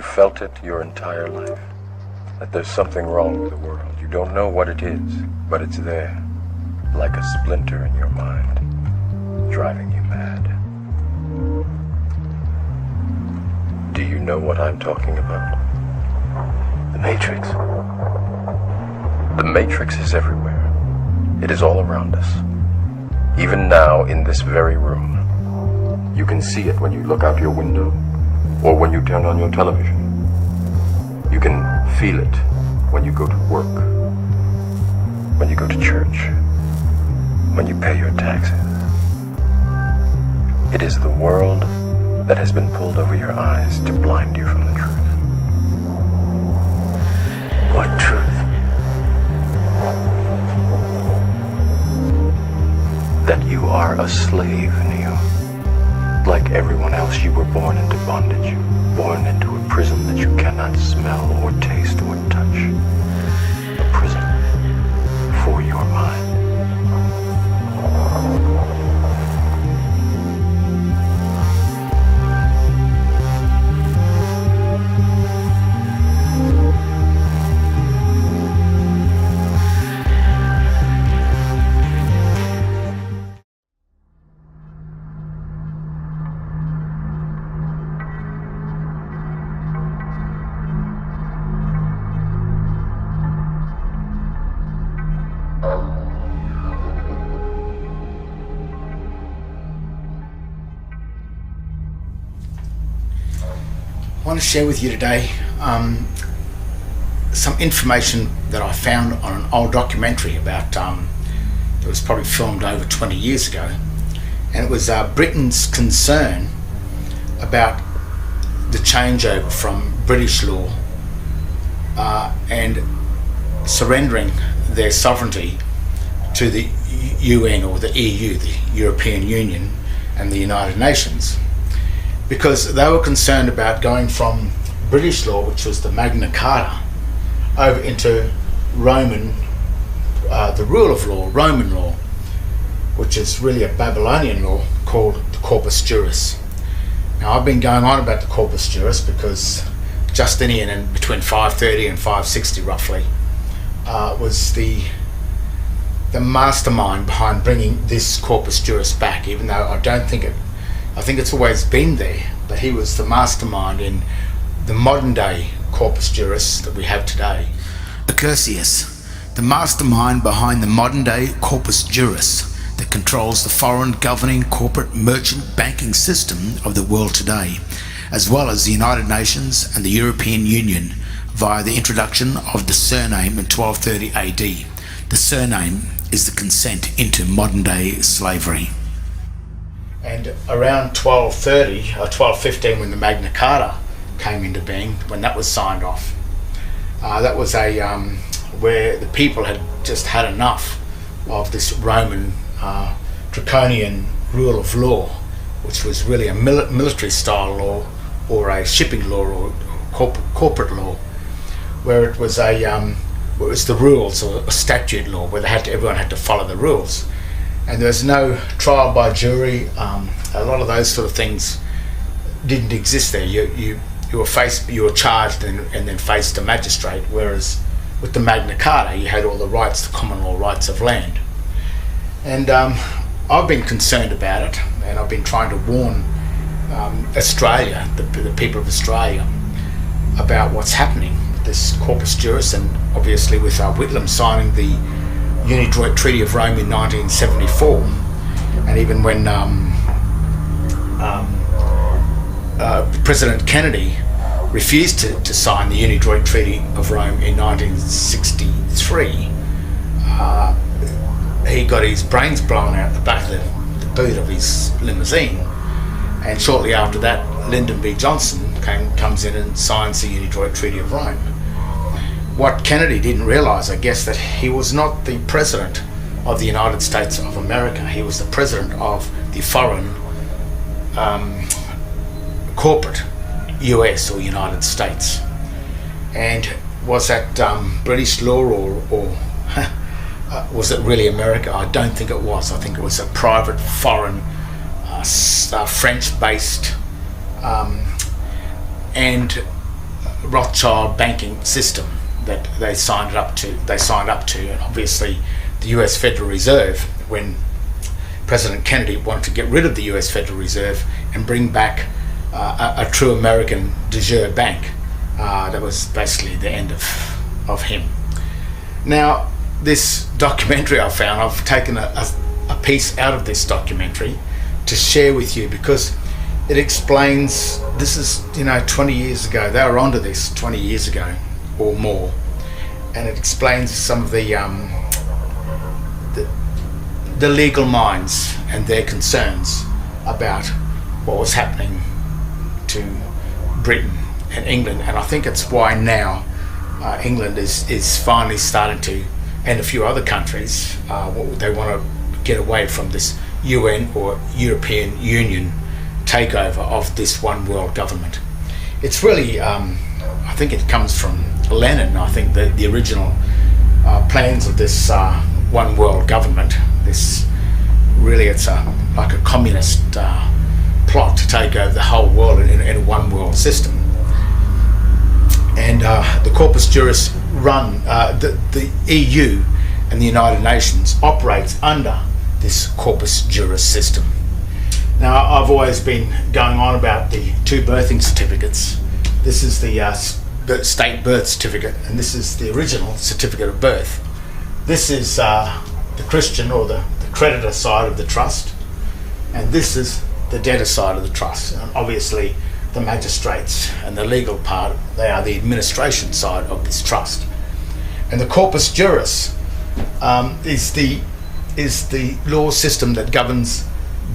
You felt it your entire life, that there's something wrong with the world. You don't know what it is, but it's there, like a splinter in your mind, driving you mad. Do you know what I'm talking about? The Matrix. The Matrix is everywhere. It is all around us. Even now, in this very room. You can see it when you look out your window, or when you turn on your television. You can feel it when you go to work, when you go to church, when you pay your taxes. It is the world that has been pulled over your eyes to blind you from the truth. What truth? That you are a slave, Neo. Like everyone else, you were born into bondage, born into a prison that you cannot smell or taste or touch. A prison for your mind. I want to share with you today some information that I found on an old documentary about that was probably filmed over 20 years ago, and it was Britain's concern about the changeover from British law and surrendering their sovereignty to the UN, or the EU, the European Union, and the United Nations, because they were concerned about going from British law, which was the Magna Carta, over into Roman, the rule of law, Roman law, which is really a Babylonian law called the Corpus Juris. Now, I've been going on about the Corpus Juris because Justinian, in between 530 and 560 roughly, was the mastermind behind bringing this Corpus Juris back, even though I think it's always been there, but he was the mastermind in the modern day Corpus Juris that we have today. Accursius, the mastermind behind the modern day Corpus Juris that controls the foreign governing corporate merchant banking system of the world today, as well as the United Nations and the European Union via the introduction of the surname in 1230 AD. The surname is the consent into modern day slavery. And around 1230 or 1215, when the Magna Carta came into being, when that was signed off, that was where the people had just had enough of this Roman draconian rule of law, which was really a military style law, or a shipping law, or corporate law, where it was the rules, or a statute law, where everyone had to follow the rules. And there was no trial by jury. A lot of those sort of things didn't exist there. You were charged and then faced a magistrate, whereas with the Magna Carta you had all the rights, the common law rights of land. And I've been concerned about it, and I've been trying to warn Australia, the people of Australia, about what's happening with this Corpus Juris, and obviously with Whitlam signing the Unidroit Treaty of Rome in 1974, and even when President Kennedy refused to sign the Unidroit Treaty of Rome in 1963, he got his brains blown out the back of the boot of his limousine, and shortly after that Lyndon B. Johnson comes in and signs the Unidroit Treaty of Rome. What Kennedy didn't realise, I guess, that he was not the president of the United States of America. He was the president of the foreign corporate US, or United States. And was that British law, or was it really America? I don't think it was. I think it was a private foreign French-based and Rothschild banking system that they signed up to. And obviously the US Federal Reserve, when President Kennedy wanted to get rid of the US Federal Reserve and bring back a true American de jure bank, that was basically the end of him. Now, this documentary I've taken a piece out of this documentary to share with you, because it explains, this is 20 years ago, they were onto this 20 years ago or more, and it explains some of the legal minds and their concerns about what was happening to Britain and England. And I think it's why now England is finally starting to, and a few other countries, they want to get away from this UN or European Union takeover of this one world government. It's really, I think it comes from Lenin. I think the original plans of this one world government, it's like a communist plot to take over the whole world in a one world system. And the Corpus Juris the EU and the United Nations operates under this Corpus Juris system. Now, I've always been going on about the two birthing certificates. This is the state birth certificate, and this is the original certificate of birth. This is the Christian or the creditor side of the trust, and this is the debtor side of the trust. And obviously the magistrates and the legal part, they are the administration side of this trust. And the Corpus Juris is the law system that governs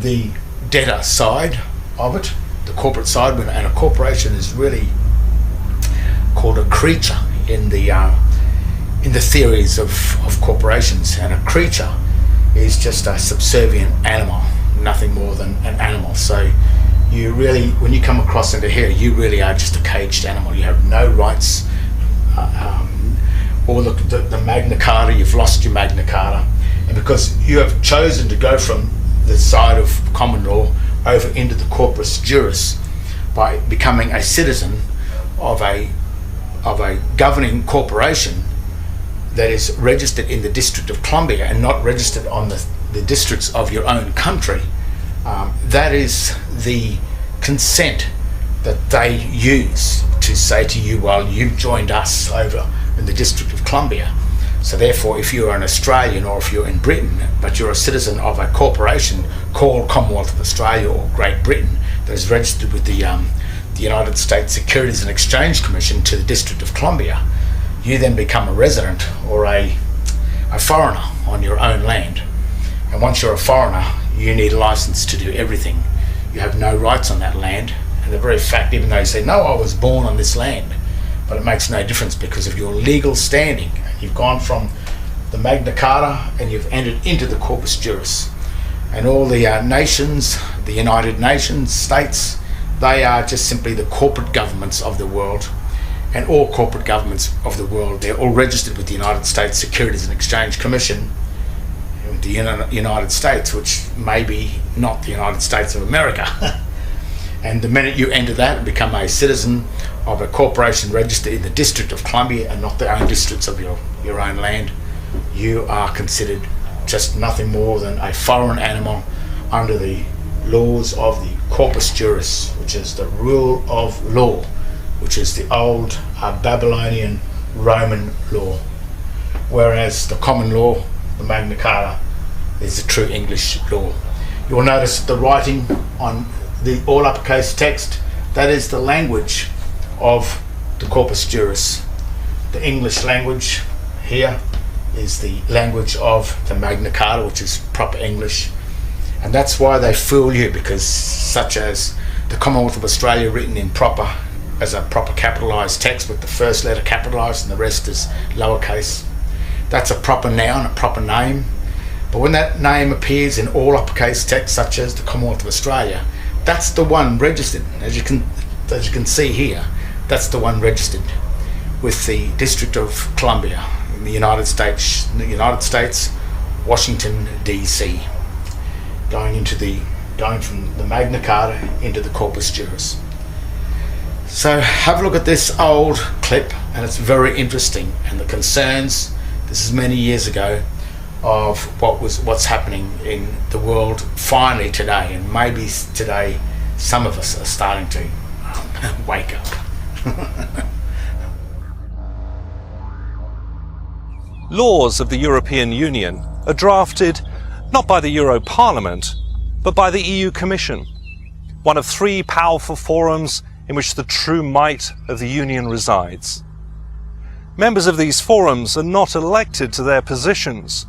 the debtor side of it, the corporate side, and a corporation is really called a creature in the theories of corporations. And a creature is just a subservient animal, nothing more than an animal. So you really, when you come across into here, you really are just a caged animal. You have no rights, or the Magna Carta, you've lost your Magna Carta. And because you have chosen to go from the side of common law over into the Corpus Juris by becoming a citizen of a governing corporation that is registered in the District of Columbia and not registered on the districts of your own country, that is the consent that they use to say to you, well, you've joined us over in the District of Columbia. So therefore, if you're an Australian or if you're in Britain, but you're a citizen of a corporation called Commonwealth of Australia or Great Britain that is registered with the United States Securities and Exchange Commission to the District of Columbia, you then become a resident or a foreigner on your own land. And once you're a foreigner, you need a license to do everything. You have no rights on that land. And the very fact, even though you say, no, I was born on this land, but it makes no difference because of your legal standing. You've gone from the Magna Carta and you've entered into the Corpus Juris. And all the nations, the United Nations, states, they are just simply the corporate governments of the world. And all corporate governments of the world, they're all registered with the United States Securities and Exchange Commission, the United States, which may be not the United States of America. And the minute you enter that and become a citizen of a corporation registered in the District of Columbia and not the own districts of your own land, you are considered just nothing more than a foreign animal under the laws of the Corpus Juris, which is the rule of law, which is the old Babylonian Roman law. Whereas the common law, the Magna Carta, is the true English law. You will notice the writing on the all uppercase text, that is the language of the Corpus Juris. The English language here is the language of the Magna Carta, which is proper English. And that's why they fool you, because such as the Commonwealth of Australia written in as a proper capitalised text with the first letter capitalised and the rest is lowercase, that's a proper noun, a proper name. But when that name appears in all uppercase text, such as the Commonwealth of Australia, that's the one registered. As you can see here, that's the one registered with the District of Columbia in the United States, Washington DC, going from the Magna Carta into the Corpus Juris. So have a look at this old clip, and it's very interesting, and the concerns, this is many years ago, of what's happening in the world finally today, and maybe today some of us are starting to wake up. Laws of the European Union are drafted not by the Euro Parliament, but by the EU Commission, one of three powerful forums in which the true might of the Union resides. Members of these forums are not elected to their positions,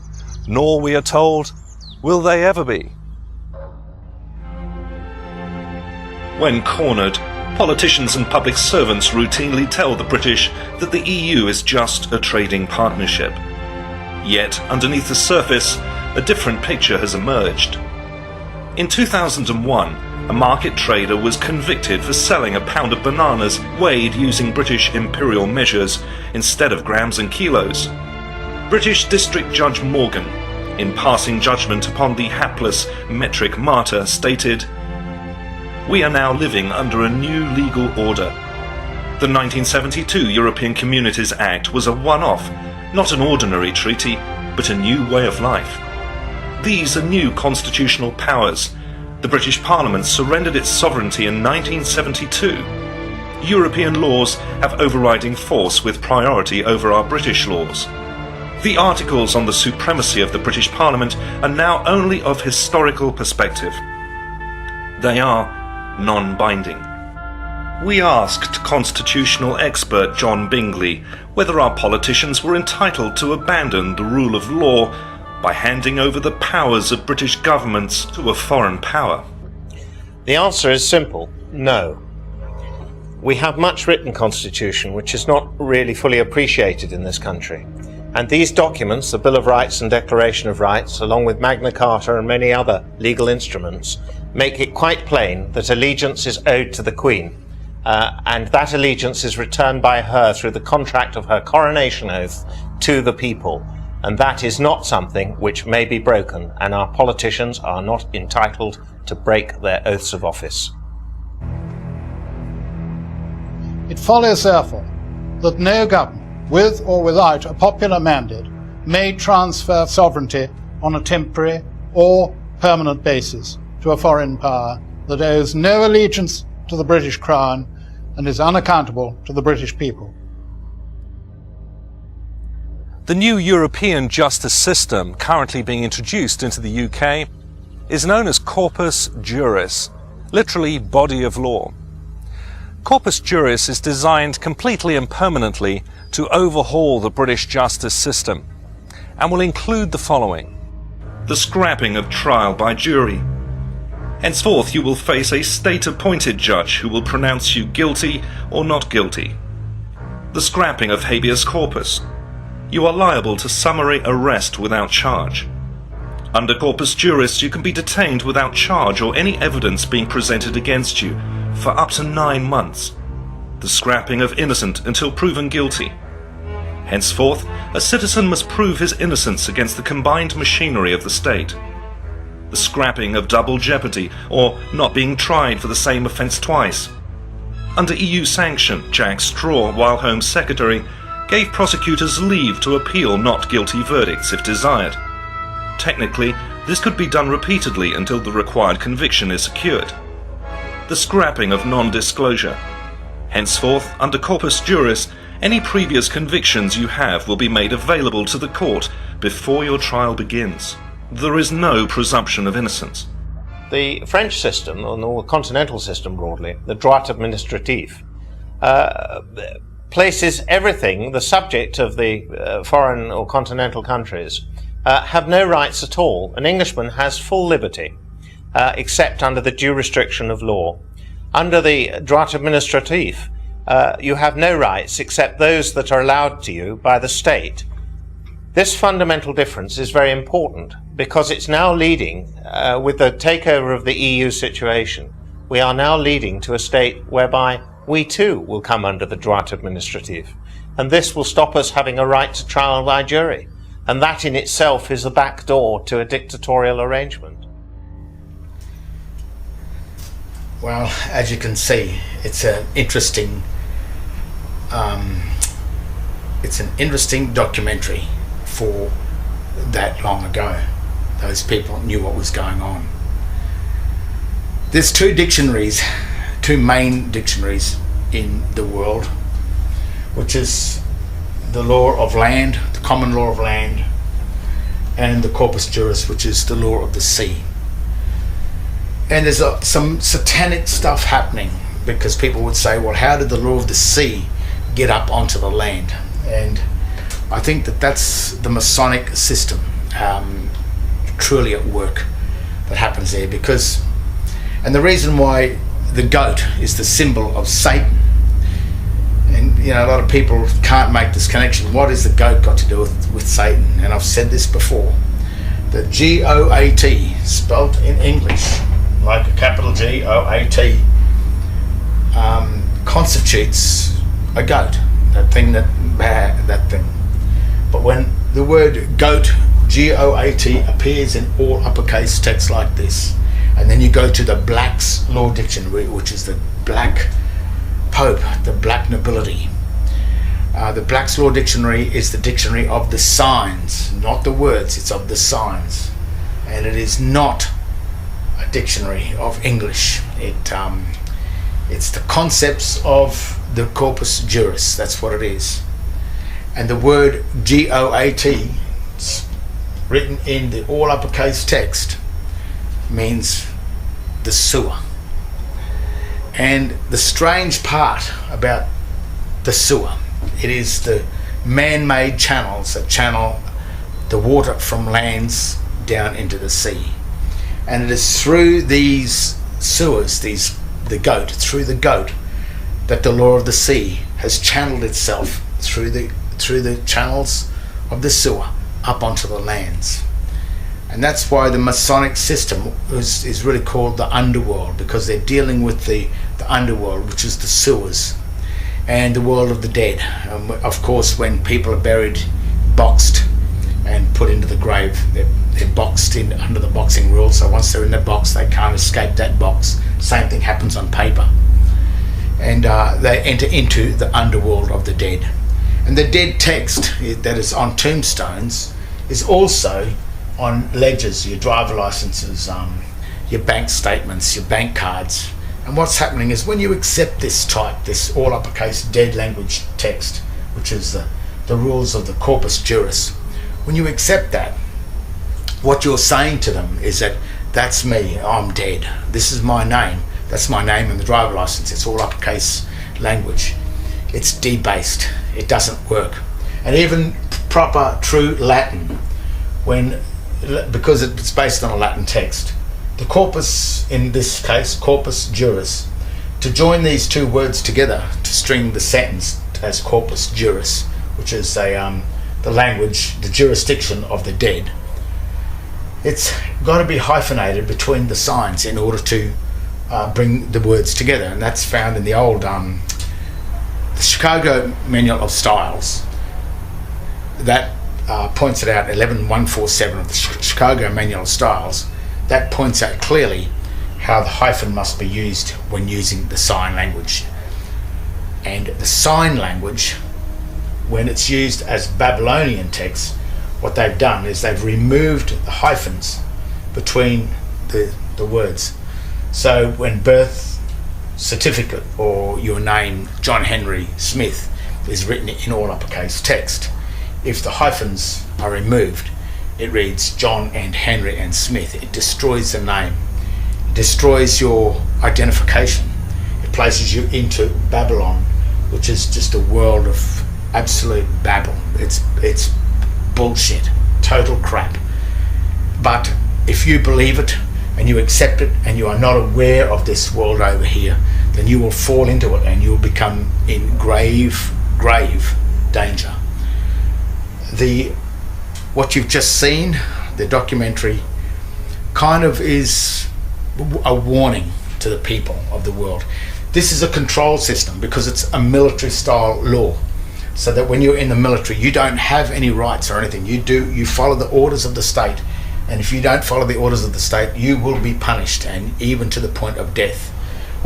nor, we are told, will they ever be. When cornered, politicians and public servants routinely tell the British that the EU is just a trading partnership. Yet, underneath the surface, a different picture has emerged. In 2001, a market trader was convicted for selling a pound of bananas weighed using British imperial measures instead of grams and kilos. British District Judge Morgan, in passing judgment upon the hapless metric martyr, stated, "We are now living under a new legal order. The 1972 European Communities Act was a one-off, not an ordinary treaty, but a new way of life. These are new constitutional powers. The British Parliament surrendered its sovereignty in 1972. European laws have overriding force with priority over our British laws. The articles on the supremacy of the British Parliament are now only of historical perspective. They are non-binding." We asked constitutional expert John Bingley whether our politicians were entitled to abandon the rule of law by handing over the powers of British governments to a foreign power. The answer is simple: no. We have much written constitution which is not really fully appreciated in this country. And these documents, the Bill of Rights and Declaration of Rights, along with Magna Carta and many other legal instruments, make it quite plain that allegiance is owed to the Queen, and that allegiance is returned by her through the contract of her coronation oath to the people. And that is not something which may be broken, and our politicians are not entitled to break their oaths of office. It follows, therefore, that no government, with or without a popular mandate, may transfer sovereignty on a temporary or permanent basis to a foreign power that owes no allegiance to the British Crown and is unaccountable to the British people. The new European justice system currently being introduced into the UK is known as Corpus Juris, literally body of law. Corpus Juris is designed completely and permanently to overhaul the British justice system and will include the following: the scrapping of trial by jury. Henceforth you will face a state-appointed judge who will pronounce you guilty or not guilty. The scrapping of habeas corpus. You are liable to summary arrest without charge. Under Corpus Juris, you can be detained without charge or any evidence being presented against you for up to 9 months. The scrapping of innocent until proven guilty. Henceforth, a citizen must prove his innocence against the combined machinery of the state. The scrapping of double jeopardy, or not being tried for the same offence twice. Under EU sanction, Jack Straw, while Home Secretary, gave prosecutors leave to appeal not guilty verdicts if desired. Technically, this could be done repeatedly until the required conviction is secured. The scrapping of non-disclosure. Henceforth, under Corpus Juris, any previous convictions you have will be made available to the court before your trial begins. There is no presumption of innocence. The French system, or the continental system broadly, the droit administratif, places everything, the subject of the foreign or continental countries, have no rights at all. An Englishman has full liberty, except under the due restriction of law. Under the droit administratif, you have no rights except those that are allowed to you by the state. This fundamental difference is very important because it's now leading, with the takeover of the EU situation, we are now leading to a state whereby we too will come under the droit administratif. And this will stop us having a right to trial by jury. And that in itself is the back door to a dictatorial arrangement. Well, as you can see, it's an interesting documentary for that long ago. Those people knew what was going on. There's two main dictionaries in the world, which is the law of land, the common law of land, and the Corpus Juris, which is the law of the sea. And there's some satanic stuff happening, because people would say, well, how did the law of the sea get up onto the land? And I think that's the Masonic system truly at work that happens there. And the reason why the goat is the symbol of Satan, and a lot of people can't make this connection. What has the goat got to do with Satan? And I've said this before. The G-O-A-T, spelt in English like a capital G-O-A-T, constitutes a goat. That thing. But when the word goat, G-O-A-T, appears in all uppercase text like this, and then you go to the Black's Law Dictionary, which is the Black Pope, the Black Nobility. The Black's Law Dictionary is the dictionary of the signs, not the words, it's of the signs. And it is not a dictionary of English. It's the concepts of the Corpus Juris, that's what it is. And the word G-O-A-T, written in the all uppercase text, means the sewer. And the strange part about the sewer, it is the man-made channels that channel the water from lands down into the sea. And it is through these sewers, through the goat, that the law of the sea has channeled itself through the channels of the sewer up onto the lands. And that's why the Masonic system is really called the underworld, because they're dealing with the underworld, which is the sewers, and the world of the dead. Of course, when people are buried, boxed, and put into the grave, they're boxed in under the boxing rules. So once they're in the box, they can't escape that box. Same thing happens on paper. And they enter into the underworld of the dead. And the dead text that is on tombstones is also on ledgers, your driver licenses, your bank statements, your bank cards. And what's happening is when you accept this all uppercase dead language text, which is the rules of the Corpus Juris, when you accept that, what you're saying to them is that that's me, I'm dead, this is my name, that's my name in the driver license, it's all uppercase language. It's debased, it doesn't work. And even proper true Latin, because it's based on a Latin text, the corpus, in this case, Corpus Juris, to join these two words together to string the sentence as Corpus Juris, which is the language, the jurisdiction of the dead, it's got to be hyphenated between the signs in order to bring the words together. And that's found in the old the Chicago Manual of Styles. That points it out, 11147 of the Chicago Manual of Styles. That points out clearly how the hyphen must be used when using the sign language. And the sign language, when it's used as Babylonian text, what they've done is they've removed the hyphens between the words. So when birth certificate or your name, John Henry Smith, is written in all uppercase text, if the hyphens are removed, it reads John and Henry and Smith. It destroys the name. It destroys your identification. It places you into Babylon, which is just a world of absolute babble. It's bullshit, total crap. But if you believe it and you accept it and you are not aware of this world over here, then you will fall into it and you'll become in grave danger. What you've just seen, the documentary, kind of is a warning to the people of the world. This is a control system because it's a military style law, so that when you're in the military you don't have any rights or anything. You follow the orders of the state, and if you don't follow the orders of the state you will be punished, and even to the point of death.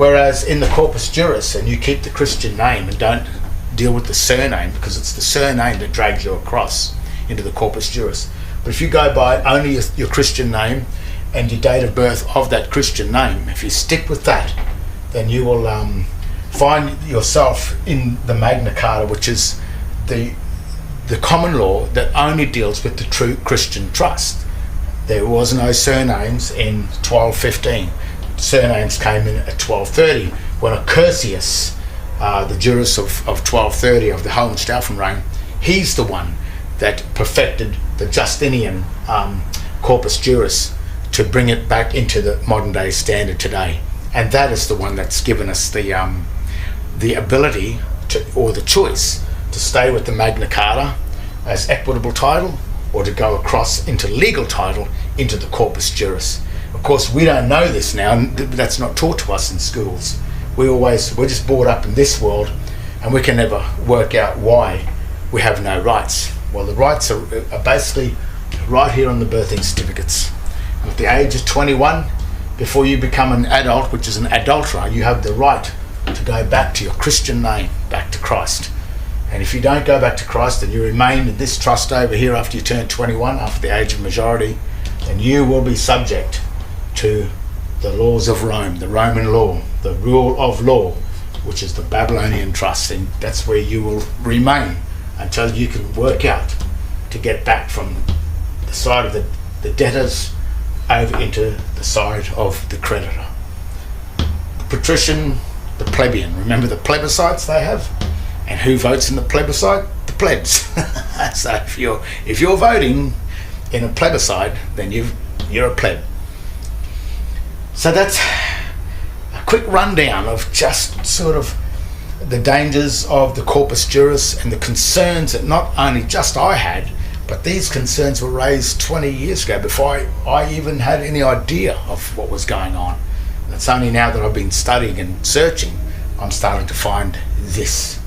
Whereas in the Corpus Juris, and you keep the Christian name and don't deal with the surname, because it's the surname that drags you across into the Corpus Juris. But if you go by only your Christian name and your date of birth of that Christian name, if you stick with that, then you will find yourself in the Magna Carta, which is the common law that only deals with the true Christian trust. There was no surnames in 1215. Surnames came in at 1230 when Accursius, the jurist of 1230 of the Hohenstaufen reign, he's the one that perfected the Justinian Corpus Juris to bring it back into the modern day standard today. And that is the one that's given us the ability to, or the choice, to stay with the Magna Carta as equitable title, or to go across into legal title into the Corpus Juris. Of course, we don't know this now, and that's not taught to us in schools. We're just brought up in this world, and we can never work out why we have no rights. Well, the rights are basically right here on the birthing certificates. At the age of 21, before you become an adult, which is an adulterer, you have the right to go back to your Christian name, back to Christ. And if you don't go back to Christ and you remain in this trust over here after you turn 21, after the age of majority, then you will be subject to the laws of Rome, the Roman law, the rule of law, which is the Babylonian trust. And that's where you will remain until you can work out to get back from the side of the debtors over into the side of the creditor. The patrician, the plebeian. Remember the plebiscites they have? And who votes in the plebiscite? The plebs. So if you're voting in a plebiscite, then you're a pleb. So that's a quick rundown of just sort of the dangers of the Corpus Juris and the concerns that not only just I had, but these concerns were raised 20 years ago before I even had any idea of what was going on. And it's only now that I've been studying and searching, I'm starting to find this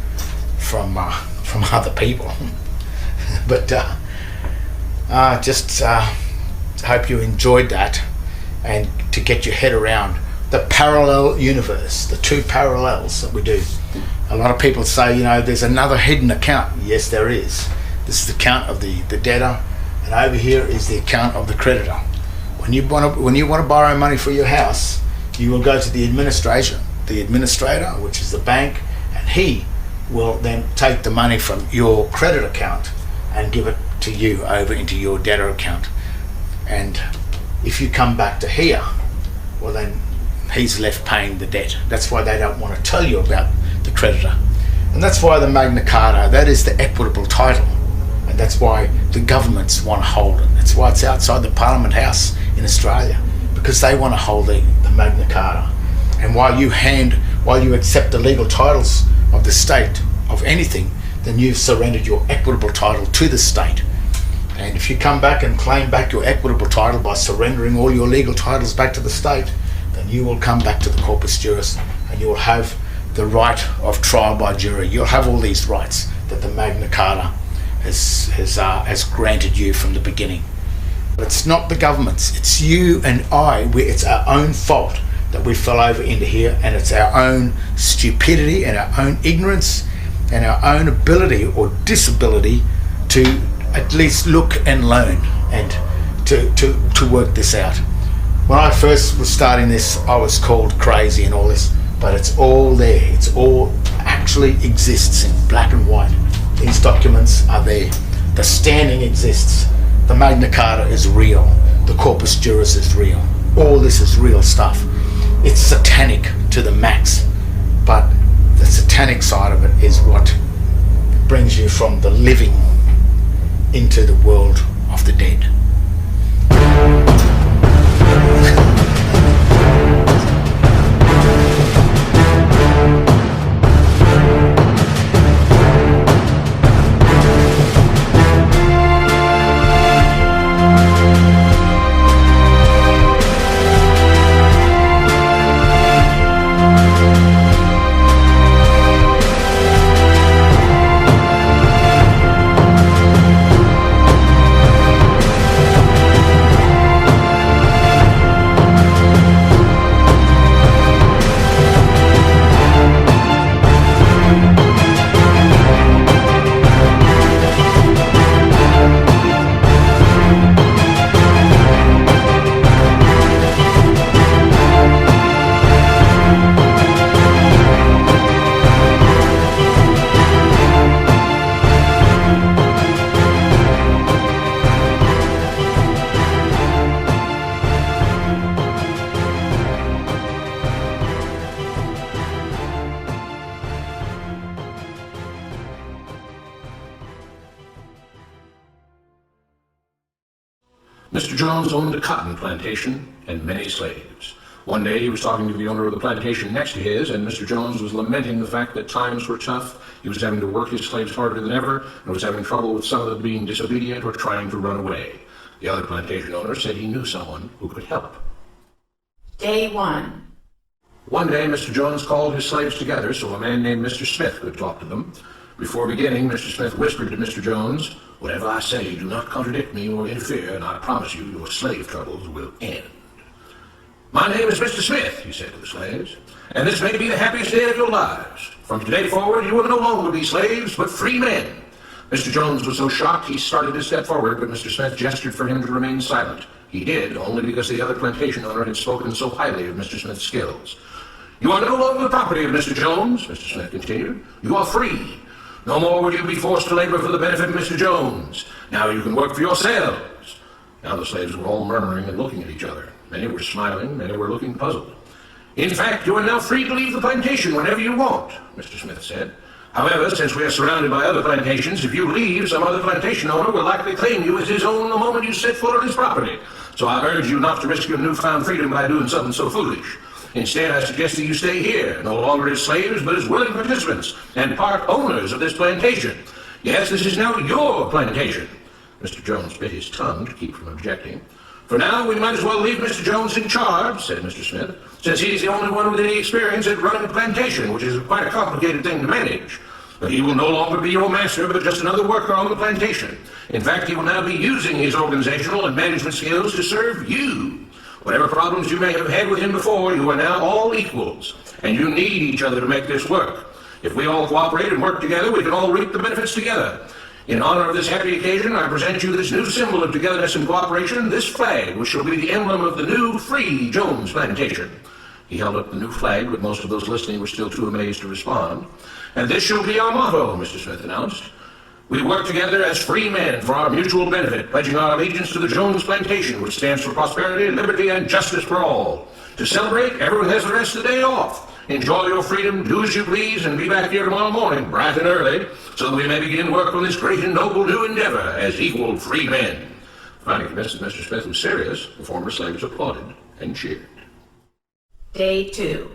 from other people. But just hope you enjoyed that, and to get your head around the parallel universe, the two parallels that we do. A lot of people say, there's another hidden account. Yes, there is. This is the account of the debtor, and over here is the account of the creditor. When you want to borrow money for your house, you will go to the administrator, which is the bank, and he will then take the money from your credit account and give it to you over into your debtor account. And if you come back to here, well, then he's left paying the debt. That's why they don't want to tell you about the creditor. And that's why the Magna Carta, that is the equitable title. And that's why the governments want to hold it. That's why it's outside the Parliament House in Australia, because they want to hold the Magna Carta. And while you accept the legal titles of the state of anything, then you've surrendered your equitable title to the state. And if you come back and claim back your equitable title by surrendering all your legal titles back to the state, then you will come back to the Corpus Juris, and you will have the right of trial by jury. You'll have all these rights that the Magna Carta has granted you from the beginning. But it's not the government's, it's you and I. It's our own fault that we fell over into here, and it's our own stupidity and our own ignorance and our own ability or disability to at least look and learn and to work this out. When I first was starting this, I was called crazy and all this, but it's all there. It's all actually exists in black and white. These documents are there. The standing exists. The Magna Carta is real. The Corpus Juris is real. All this is real stuff. It's satanic to the max, but the satanic side of it is what brings you from the living into the world of the dead. Mr. Jones owned a cotton plantation and many slaves. One day he was talking to the owner of the plantation next to his, and Mr. Jones was lamenting the fact that times were tough. He was having to work his slaves harder than ever, and was having trouble with some of them being disobedient or trying to run away. The other plantation owner said he knew someone who could help. Day 1. One day Mr. Jones called his slaves together so a man named Mr. Smith could talk to them. Before beginning, Mr. Smith whispered to Mr. Jones, "Whatever I say, do not contradict me or interfere, and I promise you your slave troubles will end." "My name is Mr. Smith," he said to the slaves, "and this may be the happiest day of your lives. From today forward, you will no longer be slaves, but free men." Mr. Jones was so shocked he started to step forward, but Mr. Smith gestured for him to remain silent. He did, only because the other plantation owner had spoken so highly of Mr. Smith's skills. "You are no longer the property of Mr. Jones," Mr. Smith continued. "You are free. No more will you be forced to labor for the benefit of Mr. Jones. Now you can work for yourselves." Now the slaves were all murmuring and looking at each other. Many were smiling, many were looking puzzled. "In fact, you are now free to leave the plantation whenever you want," Mr. Smith said. "However, since we are surrounded by other plantations, if you leave, some other plantation owner will likely claim you as his own the moment you set foot on his property. So I urge you not to risk your newfound freedom by doing something so foolish. Instead, I suggest that you stay here, no longer as slaves, but as willing participants and part owners of this plantation. Yes, this is now your plantation." Mr. Jones bit his tongue to keep from objecting. "For now, we might as well leave Mr. Jones in charge," said Mr. Smith, "since he's the only one with any experience at running a plantation, which is quite a complicated thing to manage. But he will no longer be your master, but just another worker on the plantation. In fact, he will now be using his organizational and management skills to serve you. Whatever problems you may have had with him before, you are now all equals, and you need each other to make this work. If we all cooperate and work together, we can all reap the benefits together. In honor of this happy occasion, I present you this new symbol of togetherness and cooperation, this flag, which shall be the emblem of the new free Jones plantation." He held up the new flag, but most of those listening were still too amazed to respond. "And this shall be our motto," Mr. Smith announced. "We work together as free men for our mutual benefit, pledging our allegiance to the Jones plantation, which stands for prosperity, liberty, and justice for all. To celebrate, everyone has the rest of the day off. Enjoy your freedom, do as you please, and be back here tomorrow morning, bright and early, so that we may begin work on this great and noble new endeavor as equal free men." Finding convinced that Mr. Smith was serious, the former slaves applauded and cheered. Day 2.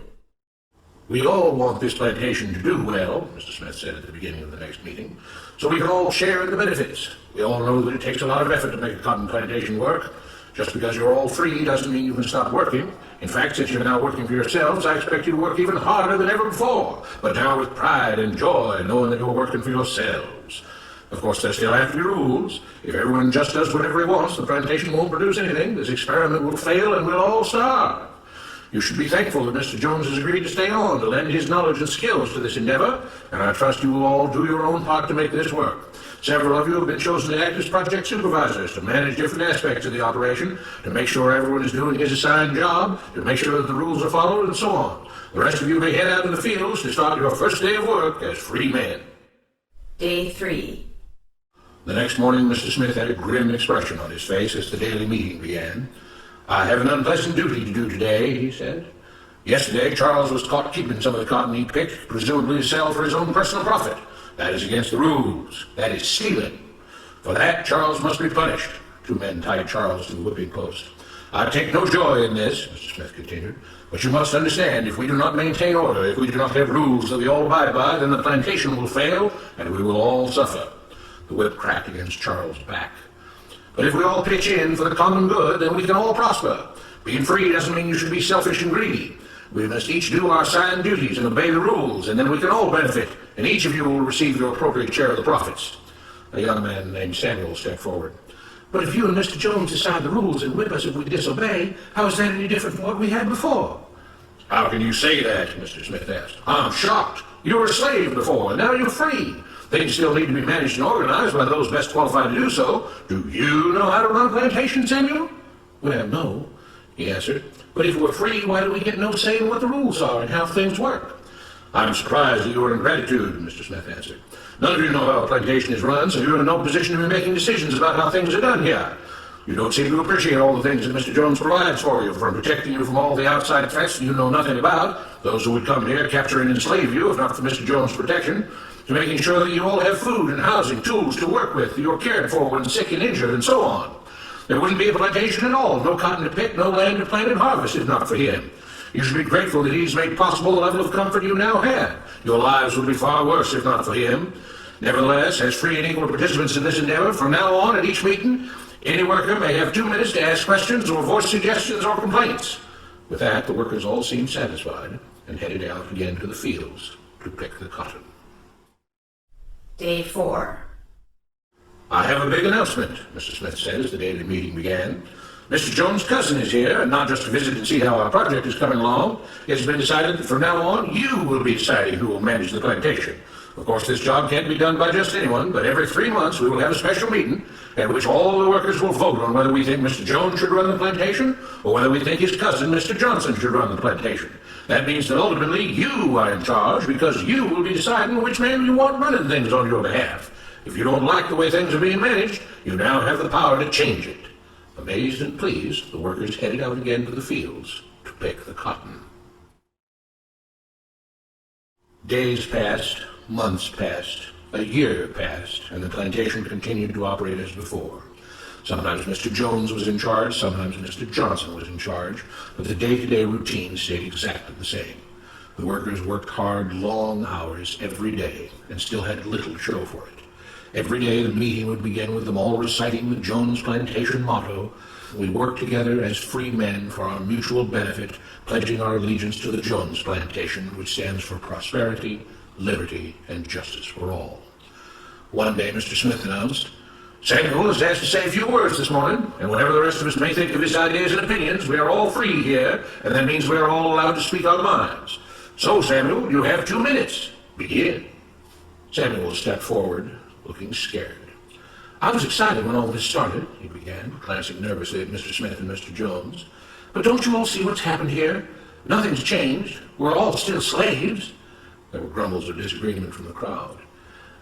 "We all want this plantation to do well," Mr. Smith said at the beginning of the next meeting, "so we can all share in the benefits. We all know that it takes a lot of effort to make a cotton plantation work. Just because you're all free doesn't mean you can stop working. In fact, since you're now working for yourselves, I expect you to work even harder than ever before, but now with pride and joy, knowing that you're working for yourselves. Of course, there still have to be rules. If everyone just does whatever he wants, the plantation won't produce anything. This experiment will fail and we'll all starve. You should be thankful that Mr. Jones has agreed to stay on to lend his knowledge and skills to this endeavor, and I trust you will all do your own part to make this work. Several of you have been chosen to act as project supervisors to manage different aspects of the operation, to make sure everyone is doing his assigned job, to make sure that the rules are followed, and so on. The rest of you may head out in the fields to start your first day of work as free men." Day 3. The next morning, Mr. Smith had a grim expression on his face as the daily meeting began. "I have an unpleasant duty to do today," he said. "Yesterday, Charles was caught keeping some of the cotton he picked, presumably to sell for his own personal profit. That is against the rules. That is stealing. For that, Charles must be punished." Two men tied Charles to the whipping post. "I take no joy in this," Mr. Smith continued, "but you must understand, if we do not maintain order, if we do not have rules that we all abide by, then the plantation will fail, and we will all suffer." The whip cracked against Charles' back. "But if we all pitch in for the common good, then we can all prosper. Being free doesn't mean you should be selfish and greedy. We must each do our assigned duties and obey the rules, and then we can all benefit, and each of you will receive your appropriate share of the profits." A young man named Samuel stepped forward. "But if you and Mr. Jones decide the rules and whip us if we disobey, how is that any different from what we had before?" "How can you say that?" Mr. Smith asked. "I'm shocked. You were a slave before, and now you're free. Things still need to be managed and organized by those best qualified to do so. Do you know how to run a plantation, Samuel?" "Well, no," he answered. "But if we're free, why do we get no say in what the rules are and how things work?" "I'm surprised at your ingratitude," Mr. Smith answered. "None of you know how a plantation is run, so you're in no position to be making decisions about how things are done here. You don't seem to appreciate all the things that Mr. Jones provides for you, from protecting you from all the outside threats you know nothing about, those who would come here to capture and enslave you if not for Mr. Jones' protection, to making sure that you all have food and housing, tools to work with, you're cared for when sick and injured, and so on. There wouldn't be a plantation at all, no cotton to pick, no land to plant and harvest if not for him. You should be grateful that he's made possible the level of comfort you now have. Your lives would be far worse if not for him. Nevertheless, as free and equal participants in this endeavor, from now on at each meeting, any worker may have 2 minutes to ask questions or voice suggestions or complaints. With that, the workers all seemed satisfied and headed out again to the fields to pick the cotton. Day 4. I have a big announcement, Mr. Smith said as the day of the meeting began. Mr. Jones' cousin is here, and not just to visit and see how our project is coming along. It has been decided that from now on, you will be deciding who will manage the plantation. Of course, this job can't be done by just anyone, but every 3 months we will have a special meeting at which all the workers will vote on whether we think Mr. Jones should run the plantation or whether we think his cousin, Mr. Johnson, should run the plantation. That means that ultimately you are in charge because you will be deciding which man you want running things on your behalf. If you don't like the way things are being managed, you now have the power to change it. Amazed and pleased, the workers headed out again to the fields to pick the cotton. Days passed, months passed, a year passed, and the plantation continued to operate as before. Sometimes Mr. Jones was in charge, sometimes Mr. Johnson was in charge, but the day-to-day routine stayed exactly the same. The workers worked hard, long hours every day, and still had little to show for it. Every day the meeting would begin with them all reciting the Jones Plantation motto, "We work together as free men for our mutual benefit, pledging our allegiance to the Jones Plantation, which stands for prosperity, liberty, and justice for all." One day Mr. Smith announced, "Samuel is asked to say a few words this morning, and whatever the rest of us may think of his ideas and opinions, we are all free here, and that means we are all allowed to speak our minds. So, Samuel, you have 2 minutes. Begin." Samuel stepped forward, looking scared. "I was excited when all this started," he began, glancing nervously at Mr. Smith and Mr. Jones. "But don't you all see what's happened here? Nothing's changed. We're all still slaves." There were grumbles of disagreement from the crowd.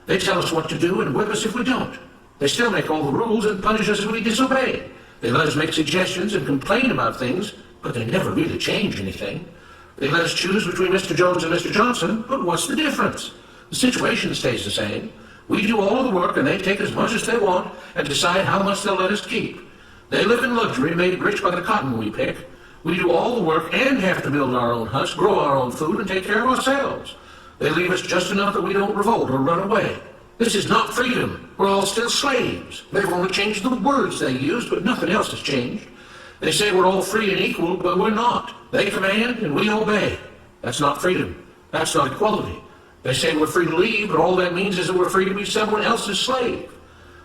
"They tell us what to do and whip us if we don't. They still make all the rules and punish us if we disobey. They let us make suggestions and complain about things, but they never really change anything. They let us choose between Mr. Jones and Mr. Johnson, but what's the difference? The situation stays the same. We do all the work and they take as much as they want and decide how much they'll let us keep. They live in luxury, made rich by the cotton we pick. We do all the work and have to build our own huts, grow our own food, and take care of ourselves. They leave us just enough that we don't revolt or run away. This is not freedom. We're all still slaves. They've only changed the words they use, but nothing else has changed. They say we're all free and equal, but we're not. They command and we obey. That's not freedom. That's not equality. They say we're free to leave, but all that means is that we're free to be someone else's slave.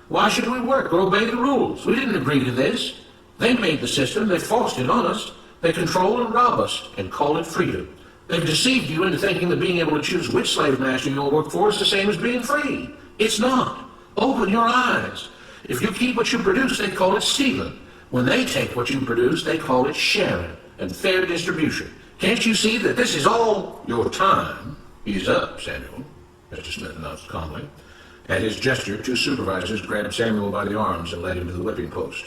Why should we work or obey the rules? We didn't agree to this. They made the system. They forced it on us. They control and rob us and call it freedom. They've deceived you into thinking that being able to choose which slave master you'll work for is the same as being free. It's not. Open your eyes. If you keep what you produce, they call it stealing. When they take what you produce, they call it sharing and fair distribution. Can't you see that this is all your time? Ease up, Samuel, Mr. Smith announced calmly. At his gesture, 2 supervisors grabbed Samuel by the arms and led him to the whipping post.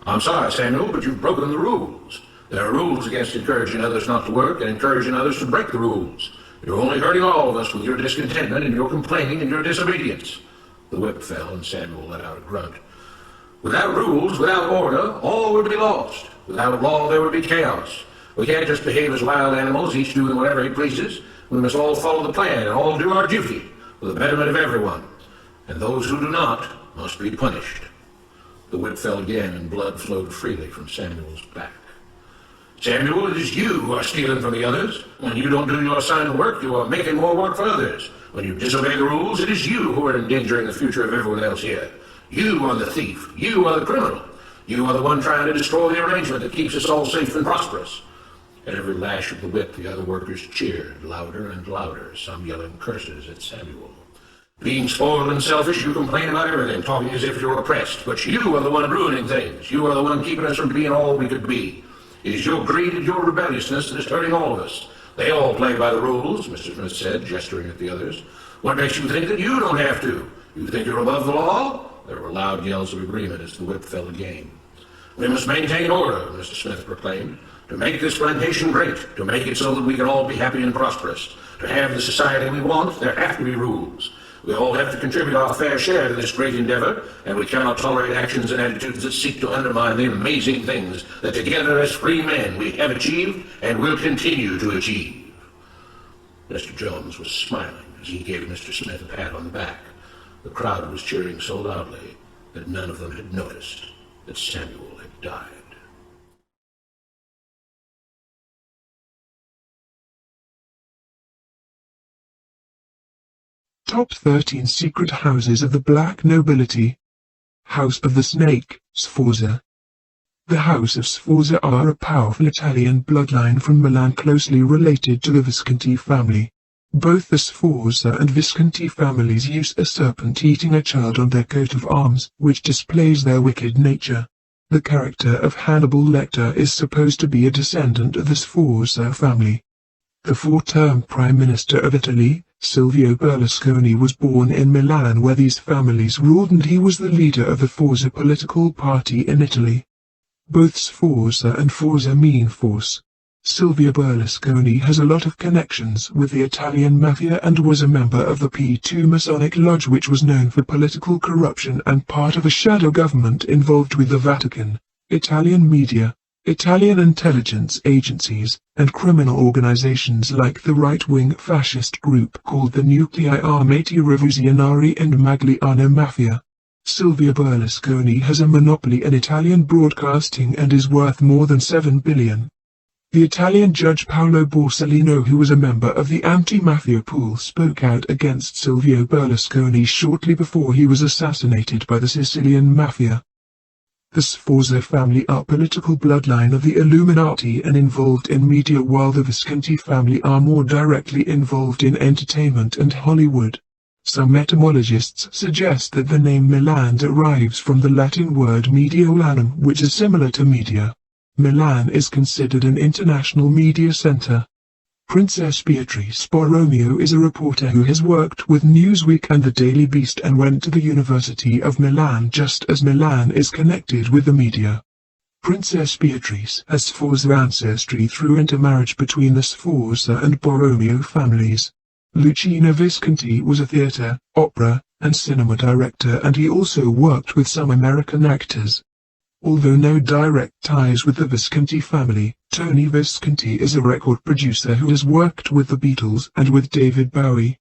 "I'm sorry, Samuel, but you've broken the rules. There are rules against encouraging others not to work and encouraging others to break the rules. You're only hurting all of us with your discontentment and your complaining and your disobedience." The whip fell and Samuel let out a grunt. "Without rules, without order, all would be lost. Without law, there would be chaos. We can't just behave as wild animals, each doing whatever he pleases. We must all follow the plan and all do our duty for the betterment of everyone. And those who do not must be punished." The whip fell again and blood flowed freely from Samuel's back. "Samuel, it is you who are stealing from the others. When you don't do your assigned work, you are making more work for others. When you disobey the rules, it is you who are endangering the future of everyone else here. You are the thief. You are the criminal. You are the one trying to destroy the arrangement that keeps us all safe and prosperous." At every lash of the whip, the other workers cheered louder and louder, some yelling curses at Samuel. "Being spoiled and selfish, you complain about everything, talking as if you're oppressed. But you are the one ruining things. You are the one keeping us from being all we could be. It is your greed and your rebelliousness that is hurting all of us. They all play by the rules," Mr. Smith said, gesturing at the others. "What makes you think that you don't have to? You think you're above the law?" There were loud yells of agreement as the whip fell again. "We must maintain order," Mr. Smith proclaimed. "To make this plantation great, to make it so that we can all be happy and prosperous, to have the society we want, there have to be rules. We all have to contribute our fair share to this great endeavor, and we cannot tolerate actions and attitudes that seek to undermine the amazing things that together as free men we have achieved and will continue to achieve. Mr. Jones was smiling as he gave Mr. Smith a pat on the back. The crowd was cheering so loudly that none of them had noticed that Samuel had died. Top 13 Secret Houses of the Black Nobility. House of the Snake, Sforza. The House of Sforza are a powerful Italian bloodline from Milan closely related to the Visconti family. Both the Sforza and Visconti families use a serpent eating a child on their coat of arms, which displays their wicked nature. The character of Hannibal Lecter is supposed to be a descendant of the Sforza family. The four-term Prime Minister of Italy, Silvio Berlusconi, was born in Milan where these families ruled, and he was the leader of the Forza political party in Italy. Both Sforza and Forza mean force. Silvio Berlusconi has a lot of connections with the Italian mafia and was a member of the P2 Masonic Lodge, which was known for political corruption and part of a shadow government involved with the Vatican, Italian media, Italian intelligence agencies, and criminal organizations like the right-wing fascist group called the Nuclei Armati Rivoluzionari and Magliano Mafia. Silvio Berlusconi has a monopoly in Italian broadcasting and is worth more than $7 billion. The Italian judge Paolo Borsellino, who was a member of the anti-mafia pool, spoke out against Silvio Berlusconi shortly before he was assassinated by the Sicilian mafia. The Sforza family are political bloodline of the Illuminati and involved in media, while the Visconti family are more directly involved in entertainment and Hollywood. Some etymologists suggest that the name Milan derives from the Latin word Mediolanum, which is similar to media. Milan is considered an international media center. Princess Beatrice Borromeo is a reporter who has worked with Newsweek and the Daily Beast and went to the University of Milan, just as Milan is connected with the media. Princess Beatrice has Sforza ancestry through intermarriage between the Sforza and Borromeo families. Luchino Visconti was a theater, opera, and cinema director, and he also worked with some American actors. Although no direct ties with the Visconti family, Tony Visconti is a record producer who has worked with the Beatles and with David Bowie.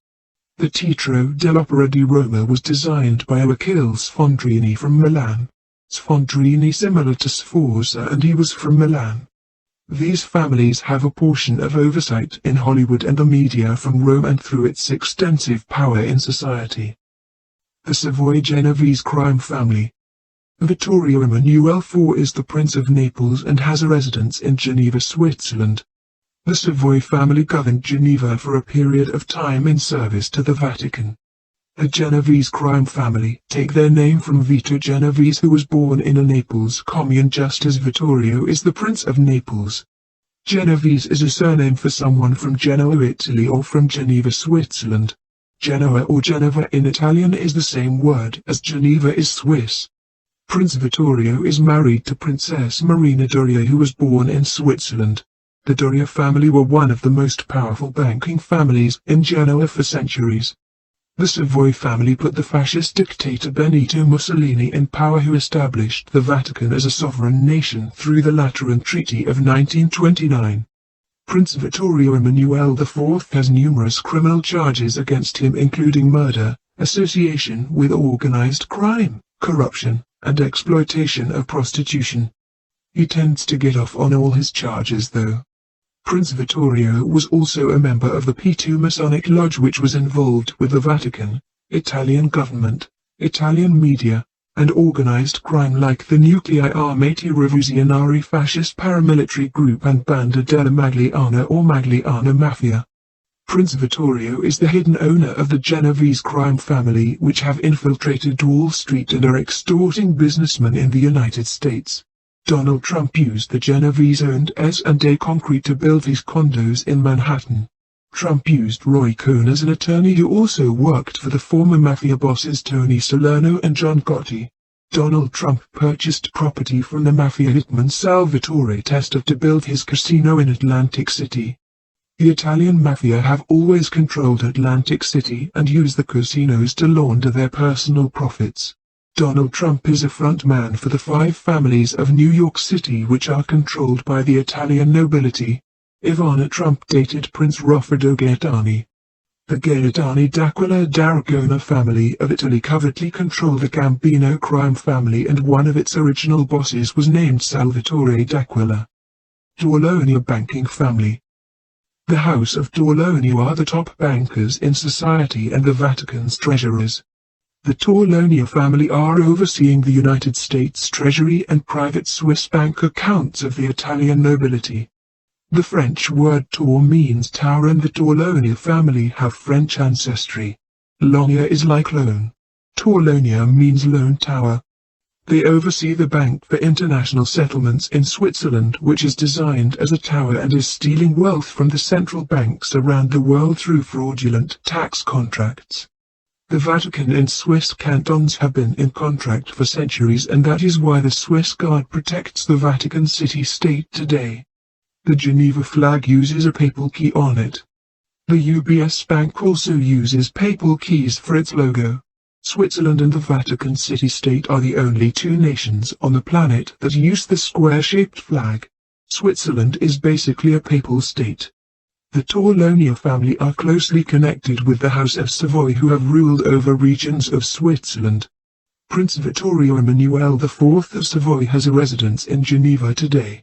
The Teatro dell'Opera di Roma was designed by Achille Sfondrini from Milan. Sfondrini similar to Sforza, and he was from Milan. These families have a portion of oversight in Hollywood and the media from Rome and through its extensive power in society. The Savoy Genovese crime family. Vittorio Emanuele IV is the Prince of Naples and has a residence in Geneva, Switzerland. The Savoy family governed Geneva for a period of time in service to the Vatican. The Genovese crime family take their name from Vito Genovese, who was born in a Naples commune just as Vittorio is the Prince of Naples. Genovese is a surname for someone from Genoa, Italy, or from Geneva, Switzerland. Genoa or Genova in Italian is the same word as Geneva is Swiss. Prince Vittorio is married to Princess Marina Doria, who was born in Switzerland. The Doria family were one of the most powerful banking families in Genoa for centuries. The Savoy family put the fascist dictator Benito Mussolini in power, who established the Vatican as a sovereign nation through the Lateran Treaty of 1929. Prince Vittorio Emanuele IV has numerous criminal charges against him, including murder, association with organized crime, corruption, and exploitation of prostitution. He tends to get off on all his charges, though. Prince Vittorio was also a member of the P2 Masonic Lodge, which was involved with the Vatican, Italian government, Italian media, and organized crime like the Nuclei Armati Rivoluzionari fascist paramilitary group and Banda della Magliano or Magliano Mafia. Prince Vittorio is the hidden owner of the Genovese crime family, which have infiltrated Wall Street and are extorting businessmen in the United States. Donald Trump used the Genovese-owned S&A Concrete to build his condos in Manhattan. Trump used Roy Cohn as an attorney, who also worked for the former mafia bosses Tony Salerno and John Gotti. Donald Trump purchased property from the mafia hitman Salvatore Testa to build his casino in Atlantic City. The Italian mafia have always controlled Atlantic City and use the casinos to launder their personal profits. Donald Trump is a front man for the 5 families of New York City which are controlled by the Italian nobility. Ivana Trump dated Prince Raffaello Gaetani. The Gaetani d'Aquila d'Aragona family of Italy covertly control the Gambino crime family, and one of its original bosses was named Salvatore d'Aquila. Torlonia banking family. The House of Torlonia are the top bankers in society and the Vatican's treasurers. The Torlonia family are overseeing the United States Treasury and private Swiss bank accounts of the Italian nobility. The French word tour means tower, and the Torlonia family have French ancestry. Lonia is like loan. Torlonia means loan tower. They oversee the Bank for International Settlements in Switzerland, which is designed as a tower and is stealing wealth from the central banks around the world through fraudulent tax contracts. The Vatican and Swiss cantons have been in contract for centuries, and that is why the Swiss Guard protects the Vatican city-state today. The Geneva flag uses a papal key on it. The UBS Bank also uses papal keys for its logo. Switzerland and the Vatican city-state are the only 2 nations on the planet that use the square-shaped flag. Switzerland is basically a papal state. The Torlonia family are closely connected with the House of Savoy, who have ruled over regions of Switzerland. Prince Vittorio Emanuele IV of Savoy has a residence in Geneva today.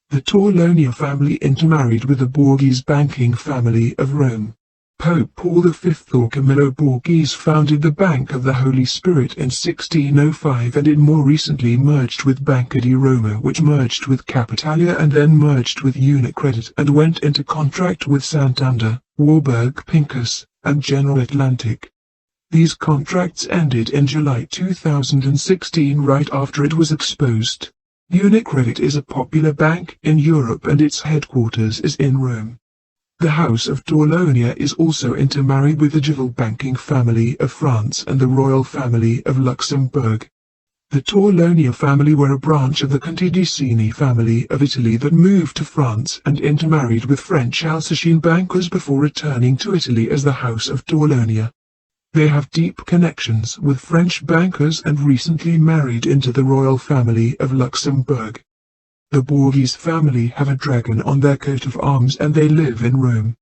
The Torlonia family intermarried with the Borghese banking family of Rome. Pope Paul V or Camillo Borghese founded the Bank of the Holy Spirit in 1605, and it more recently merged with Banca di Roma, which merged with Capitalia and then merged with Unicredit and went into contract with Santander, Warburg Pincus, and General Atlantic. These contracts ended in July 2016, right after it was exposed. Unicredit is a popular bank in Europe and its headquarters is in Rome. The House of Torlonia is also intermarried with the Gival banking family of France and the royal family of Luxembourg. The Torlonia family were a branch of the Conti-di-Sini family of Italy that moved to France and intermarried with French Alsatian bankers before returning to Italy as the House of Torlonia. They have deep connections with French bankers and recently married into the royal family of Luxembourg. The Borghese family have a dragon on their coat of arms and they live in Rome.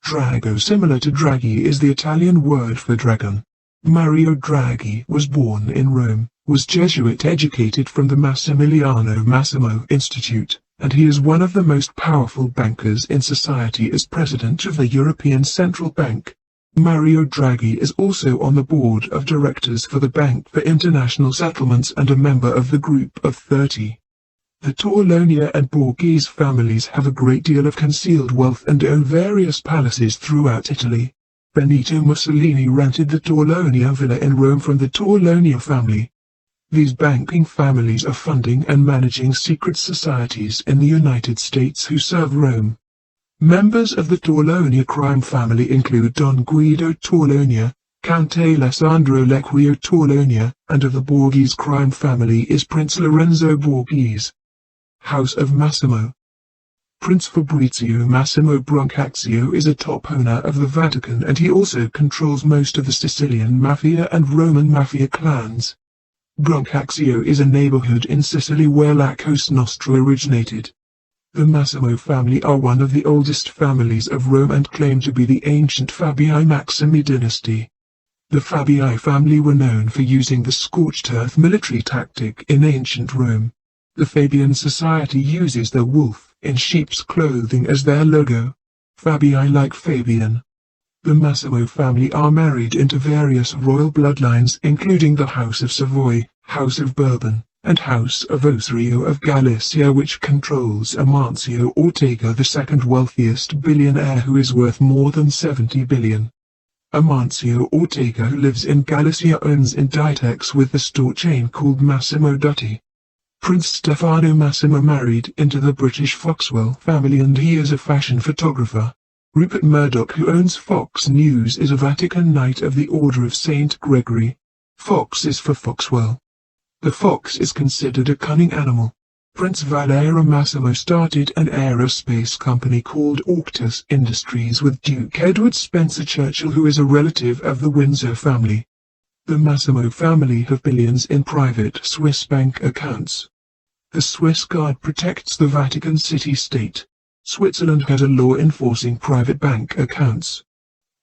Drago, similar to Draghi, is the Italian word for dragon. Mario Draghi was born in Rome, was Jesuit educated from the Massimiliano Massimo Institute, and he is one of the most powerful bankers in society as president of the European Central Bank. Mario Draghi is also on the board of directors for the Bank for International Settlements and a member of the Group of 30. The Torlonia and Borghese families have a great deal of concealed wealth and own various palaces throughout Italy. Benito Mussolini rented the Torlonia villa in Rome from the Torlonia family. These banking families are funding and managing secret societies in the United States who serve Rome. Members of the Torlonia crime family include Don Guido Torlonia, Count Alessandro Lecquio Torlonia, and of the Borghese crime family is Prince Lorenzo Borghese. House of Massimo. Prince Fabrizio Massimo Brancaccio is a top owner of the Vatican, and he also controls most of the Sicilian Mafia and Roman Mafia clans. Brancaccio is a neighborhood in Sicily where La Cosa Nostra originated. The Massimo family are one of the oldest families of Rome and claim to be the ancient Fabii Maximi dynasty. The Fabii family were known for using the scorched earth military tactic in ancient Rome. The Fabian society uses the wolf in sheep's clothing as their logo. Fabii like Fabian. The Massimo family are married into various royal bloodlines including the House of Savoy, House of Bourbon, and House of Ossorio of Galicia, which controls Amancio Ortega, the second wealthiest billionaire who is worth more than 70 billion. Amancio Ortega, who lives in Galicia, owns Inditex with the store chain called Massimo Dutti. Prince Stefano Massimo married into the British Foxwell family and he is a fashion photographer. Rupert Murdoch, who owns Fox News, is a Vatican Knight of the Order of St. Gregory. Fox is for Foxwell. The fox is considered a cunning animal. Prince Valerio Massimo started an aerospace company called Orctus Industries with Duke Edward Spencer Churchill, who is a relative of the Windsor family. The Massimo family have billions in private Swiss bank accounts. The Swiss Guard protects the Vatican City State. Switzerland has a law enforcing private bank accounts.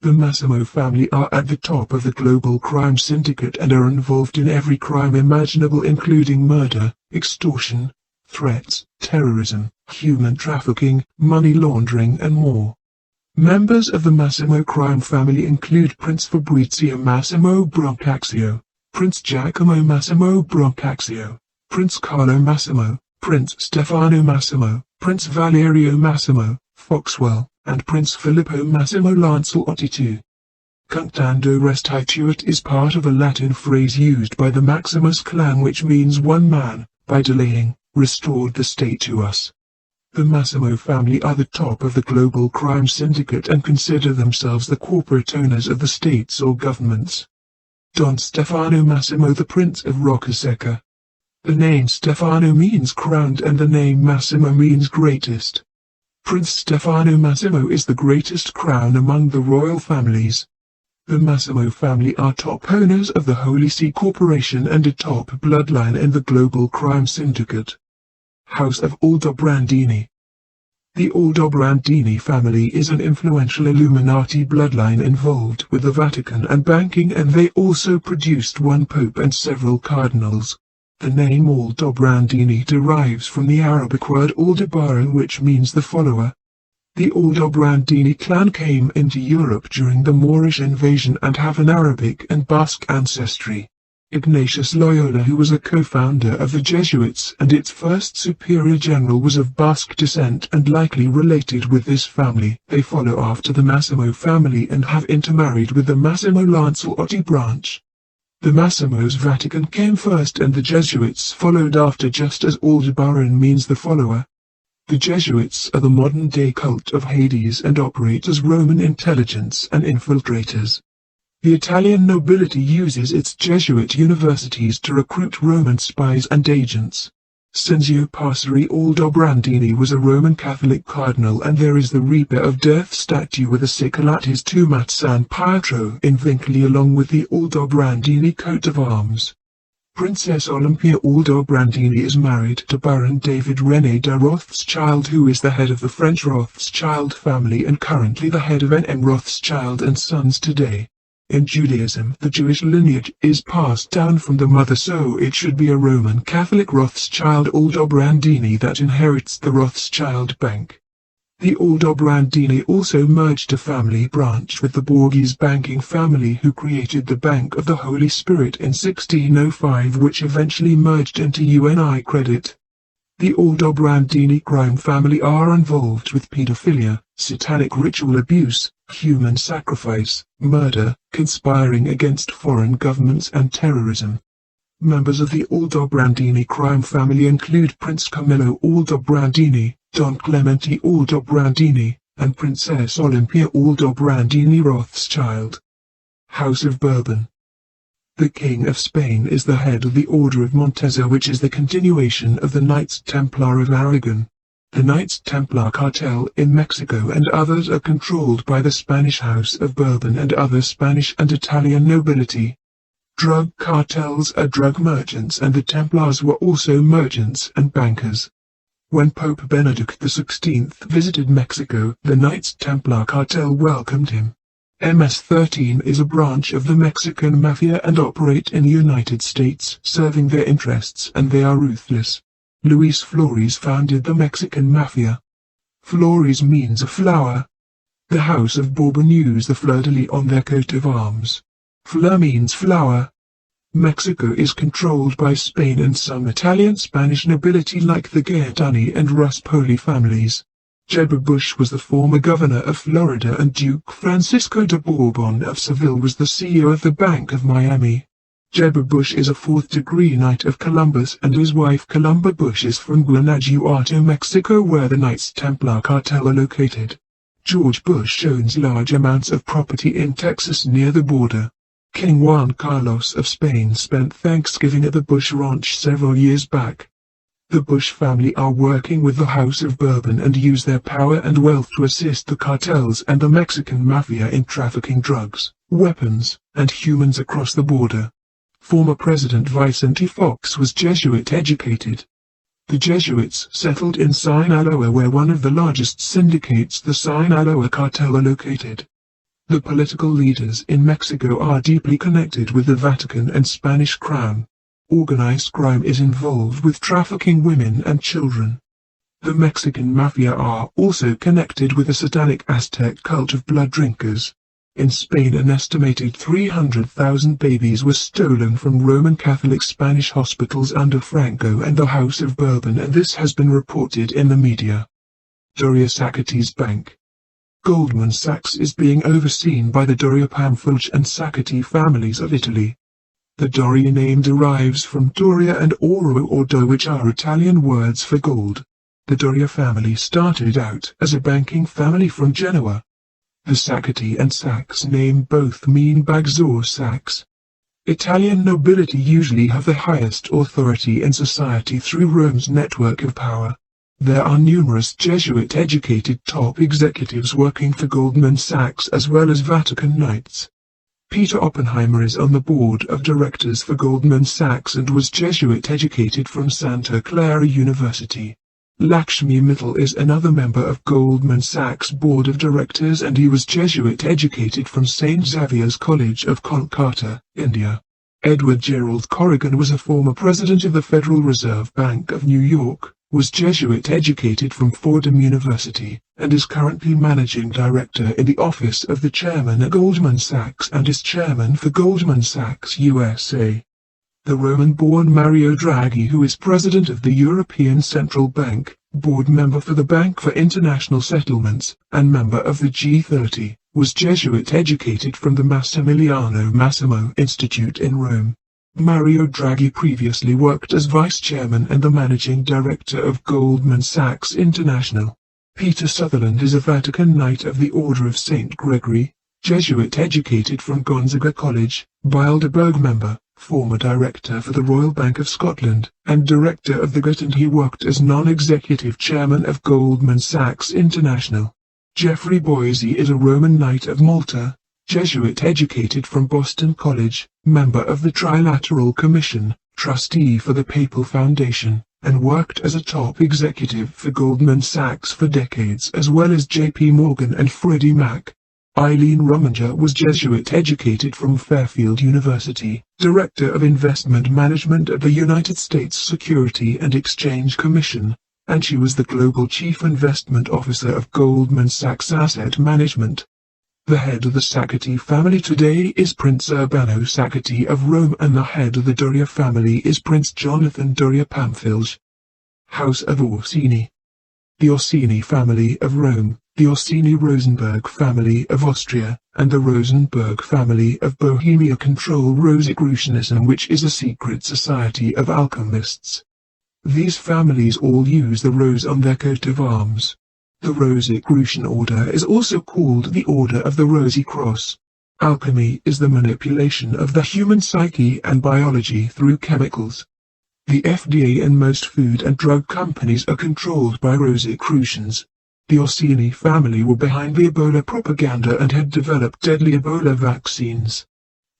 The Massimo family are at the top of the global crime syndicate and are involved in every crime imaginable, including murder, extortion, threats, terrorism, human trafficking, money laundering and more. Members of the Massimo crime family include Prince Fabrizio Massimo Brancaccio, Prince Giacomo Massimo Brancaccio, Prince Carlo Massimo, Prince Stefano Massimo, Prince Valerio Massimo, Foxwell, and Prince Filippo Massimo Lancelotti II. Cunctando restituit is part of a Latin phrase used by the Maximus clan which means one man, by delaying, restored the state to us. The Massimo family are the top of the global crime syndicate and consider themselves the corporate owners of the states or governments. Don Stefano Massimo, the Prince of Roccasecca. The name Stefano means crowned and the name Massimo means greatest. Prince Stefano Massimo is the greatest crown among the royal families. The Massimo family are top owners of the Holy See Corporation and a top bloodline in the global crime syndicate. House of Aldobrandini. The Aldobrandini family is an influential Illuminati bloodline involved with the Vatican and banking, and they also produced one pope and several cardinals. The name Aldobrandini derives from the Arabic word Aldebaran, which means the follower. The Aldobrandini clan came into Europe during the Moorish invasion and have an Arabic and Basque ancestry. Ignatius Loyola, who was a co-founder of the Jesuits and its first superior general, was of Basque descent and likely related with this family. They follow after the Massimo family and have intermarried with the Massimo Lancelotti branch. The Massimo's Vatican came first and the Jesuits followed after, just as Aldebaran means the follower. The Jesuits are the modern-day cult of Hades and operate as Roman intelligence and infiltrators. The Italian nobility uses its Jesuit universities to recruit Roman spies and agents. Cenzio Passeri Aldobrandini was a Roman Catholic cardinal, and there is the Reaper of Death statue with a sickle at his tomb at San Pietro in Vincoli, along with the Aldobrandini coat of arms. Princess Olympia Aldobrandini is married to Baron David René de Rothschild, who is the head of the French Rothschild family and currently the head of N.M. Rothschild and Sons today. In Judaism, the Jewish lineage is passed down from the mother, so it should be a Roman Catholic Rothschild Aldobrandini that inherits the Rothschild Bank. The Aldobrandini also merged a family branch with the Borghese banking family, who created the Bank of the Holy Spirit in 1605, which eventually merged into UniCredit. The Aldobrandini crime family are involved with pedophilia, satanic ritual abuse, human sacrifice, murder, conspiring against foreign governments and terrorism. Members of the Aldobrandini crime family include Prince Camillo Aldobrandini, Don Clemente Aldobrandini, and Princess Olympia Aldobrandini Rothschild. House of Bourbon. The King of Spain is the head of the Order of Montesa, which is the continuation of the Knights Templar of Aragon. The Knights Templar cartel in Mexico and others are controlled by the Spanish House of Bourbon and other Spanish and Italian nobility. Drug cartels are drug merchants, and the Templars were also merchants and bankers. When Pope Benedict XVI visited Mexico, the Knights Templar cartel welcomed him. MS-13 is a branch of the Mexican Mafia and operate in the United States, serving their interests, and they are ruthless. Luis Flores founded the Mexican Mafia. Flores means a flower. The House of Bourbon use the fleur-de-lis on their coat of arms. Fleur means flower. Mexico is controlled by Spain and some Italian-Spanish nobility like the Gaetani and Ruspoli families. Jeb Bush was the former governor of Florida, and Duke Francisco de Bourbon of Seville was the CEO of the Bank of Miami. Jeb Bush is a fourth-degree Knight of Columbus, and his wife Columba Bush is from Guanajuato, Mexico, where the Knights Templar cartel are located. George Bush owns large amounts of property in Texas near the border. King Juan Carlos of Spain spent Thanksgiving at the Bush Ranch several years back. The Bush family are working with the House of Bourbon and use their power and wealth to assist the cartels and the Mexican mafia in trafficking drugs, weapons, and humans across the border. Former President Vicente Fox was Jesuit educated. The Jesuits settled in Sinaloa, where one of the largest syndicates, the Sinaloa cartel, are located. The political leaders in Mexico are deeply connected with the Vatican and Spanish Crown. Organized crime is involved with trafficking women and children. The Mexican mafia are also connected with the satanic Aztec cult of blood drinkers. In Spain, an estimated 300,000 babies were stolen from Roman Catholic Spanish hospitals under Franco and the House of Bourbon, and this has been reported in the media. Doria Sacchi's Bank. Goldman Sachs is being overseen by the Doria Pamphilj and Sacchi families of Italy. The Doria name derives from Doria and Oro or Do, which are Italian words for gold. The Doria family started out as a banking family from Genoa. The Sacchi and Sachs name both mean bags or sacks. Italian nobility usually have the highest authority in society through Rome's network of power. There are numerous Jesuit-educated top executives working for Goldman Sachs as well as Vatican Knights. Peter Oppenheimer is on the board of directors for Goldman Sachs and was Jesuit-educated from Santa Clara University. Lakshmi Mittal is another member of Goldman Sachs board of directors, and he was Jesuit-educated from St. Xavier's College of Kolkata, India. Edward Gerald Corrigan was a former president of the Federal Reserve Bank of New York, was Jesuit-educated from Fordham University, and is currently managing director in the office of the chairman at Goldman Sachs and is chairman for Goldman Sachs USA. The Roman-born Mario Draghi, who is president of the European Central Bank, board member for the Bank for International Settlements, and member of the G30, was Jesuit-educated from the Massimiliano Massimo Institute in Rome. Mario Draghi previously worked as vice chairman and the managing director of Goldman Sachs International. Peter Sutherland is a Vatican Knight of the Order of St. Gregory, Jesuit-educated from Gonzaga College, Bilderberg member, former director for the Royal Bank of Scotland, and director of the GUT, and he worked as non-executive chairman of Goldman Sachs International. Jeffrey Boise is a Roman Knight of Malta, Jesuit-educated from Boston College, member of the Trilateral Commission, trustee for the Papal Foundation, and worked as a top executive for Goldman Sachs for decades as well as J.P. Morgan and Freddie Mac. Eileen Rumminger was Jesuit-educated from Fairfield University, Director of Investment Management at the United States Security and Exchange Commission, and she was the Global Chief Investment Officer of Goldman Sachs Asset Management. The head of the Sacchi family today is Prince Urbano Sacchi of Rome, and the head of the Doria family is Prince Jonathan Doria Pamphilj. House of Orsini. The Orsini family of Rome, the Orsini-Rosenberg family of Austria, and the Rosenberg family of Bohemia control Rosicrucianism, which is a secret society of alchemists. These families all use the rose on their coat of arms. The Rosicrucian order is also called the Order of the Rosy Cross. Alchemy is the manipulation of the human psyche and biology through chemicals. The FDA and most food and drug companies are controlled by Rosicrucians. The Orsini family were behind the Ebola propaganda and had developed deadly Ebola vaccines.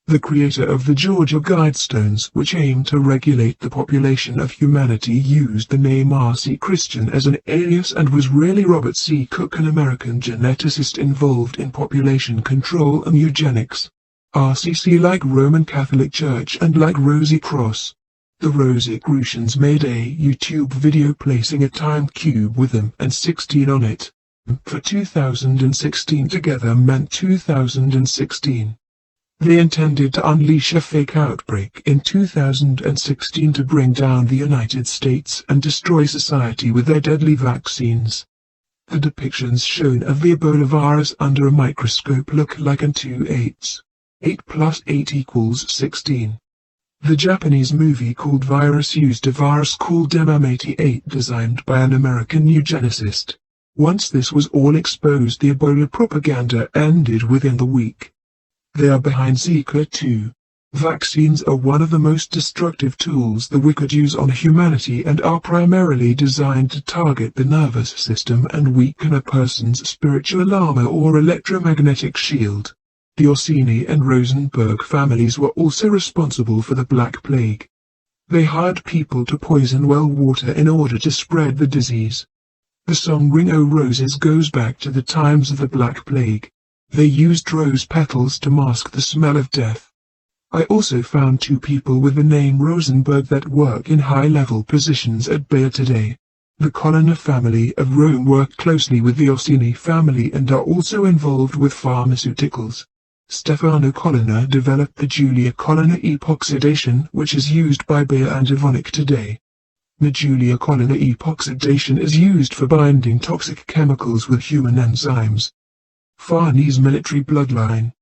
The creator of the Georgia Guidestones, which aimed to regulate the population of humanity, used the name R.C. Christian as an alias and was really Robert C. Cook, an American geneticist involved in population control and eugenics. RCC like Roman Catholic Church and like Rosy Cross. The Rosicrucians made a YouTube video placing a time cube with them and 16 on it. For 2016 together meant 2016. They intended to unleash a fake outbreak in 2016 to bring down the United States and destroy society with their deadly vaccines. The depictions shown of the Ebola virus under a microscope look like an 2 8s. 8 plus 8 equals 16. The Japanese movie called Virus used a virus called MM88 designed by an American eugenicist. Once this was all exposed, the Ebola propaganda ended within the week. They are behind Zika too. Vaccines are one of the most destructive tools the wicked use on humanity and are primarily designed to target the nervous system and weaken a person's spiritual armor or electromagnetic shield. The Orsini and Rosenberg families were also responsible for the Black Plague. They hired people to poison well water in order to spread the disease. The song Ring O' Roses goes back to the times of the Black Plague. They used rose petals to mask the smell of death. I also found 2 people with the name Rosenberg that work in high-level positions at Bayer today. The Colonna family of Rome work closely with the Orsini family and are also involved with pharmaceuticals. Stefano Colonna developed the Julia Colonna epoxidation, which is used by Bayer and Evonik today. The Julia Colonna epoxidation is used for binding toxic chemicals with human enzymes. Farnese military bloodline.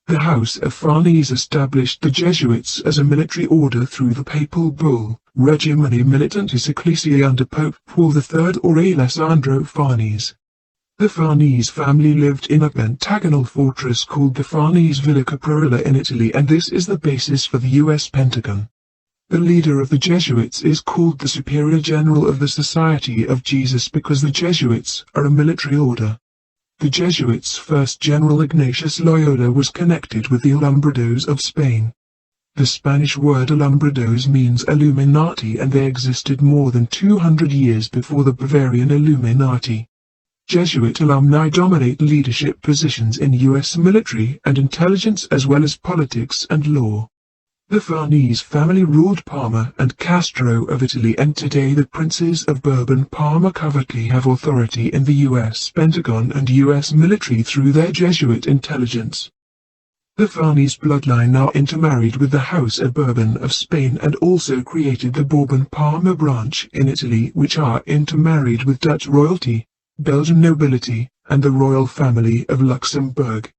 The House of Farnese established the Jesuits as a military order through the papal bull, Regimini Militantis Ecclesiae under Pope Paul III or Alessandro Farnese. The Farnese family lived in a pentagonal fortress called the Farnese Villa Caprarella in Italy, and this is the basis for the U.S. Pentagon. The leader of the Jesuits is called the Superior General of the Society of Jesus because the Jesuits are a military order. The Jesuits' first general Ignatius Loyola was connected with the Alumbrados of Spain. The Spanish word Alumbrados means Illuminati, and they existed more than 200 years before the Bavarian Illuminati. Jesuit alumni dominate leadership positions in U.S. military and intelligence as well as politics and law. The Farnese family ruled Parma and Castro of Italy, and today the princes of Bourbon Parma covertly have authority in the U.S. Pentagon and U.S. military through their Jesuit intelligence. The Farnese bloodline are intermarried with the House of Bourbon of Spain and also created the Bourbon Parma branch in Italy, which are intermarried with Dutch royalty, Belgian nobility, and the royal family of Luxembourg.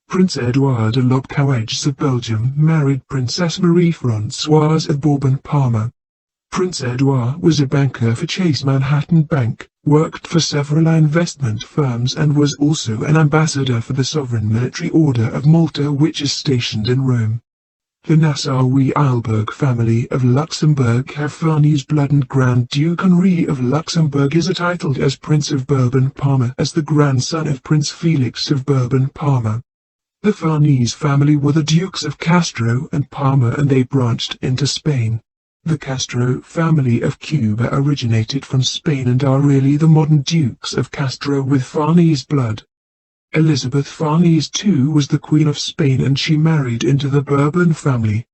Prince Edouard de Lobkowicz of Belgium married Princess Marie-Françoise of Bourbon-Parma. Prince Edouard was a banker for Chase Manhattan Bank, worked for several investment firms, and was also an ambassador for the Sovereign Military Order of Malta, which is stationed in Rome. The Nassau-Weilburg family of Luxembourg have Farnese blood, and Grand Duke Henri of Luxembourg is titled as Prince of Bourbon-Parma as the grandson of Prince Felix of Bourbon-Parma. The Farnese family were the Dukes of Castro and Parma, and they branched into Spain. The Castro family of Cuba originated from Spain and are really the modern Dukes of Castro with Farnese blood. Elizabeth Farnese too was the Queen of Spain, and she married into the Bourbon family.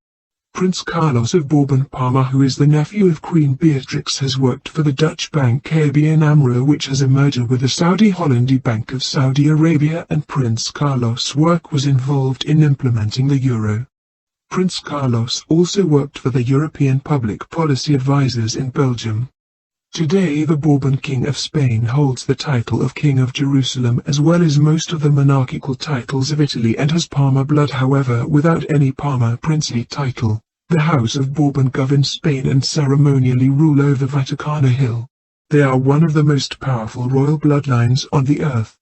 Prince Carlos of Bourbon-Parma, who is the nephew of Queen Beatrix, has worked for the Dutch bank ABN AMRO, which has a merger with the Saudi Hollandi Bank of Saudi Arabia, and Prince Carlos' work was involved in implementing the euro. Prince Carlos also worked for the European Public Policy Advisors in Belgium. Today the Bourbon King of Spain holds the title of King of Jerusalem as well as most of the monarchical titles of Italy, and has Parma blood, however without any Parma princely title. The House of Bourbon govern Spain and ceremonially rule over Vaticano Hill. They are one of the most powerful royal bloodlines on the earth.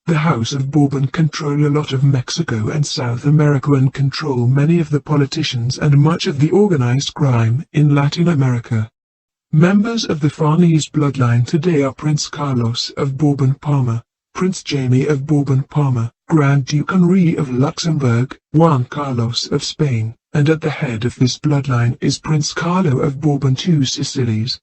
The House of Bourbon control a lot of Mexico and South America and control many of the politicians and much of the organized crime in Latin America. Members of the Farnese bloodline today are Prince Carlos of Bourbon-Parma, Prince Jaime of Bourbon-Parma, Grand Duke Henri of Luxembourg, Juan Carlos of Spain, and at the head of this bloodline is Prince Carlo of Bourbon Two Sicilies.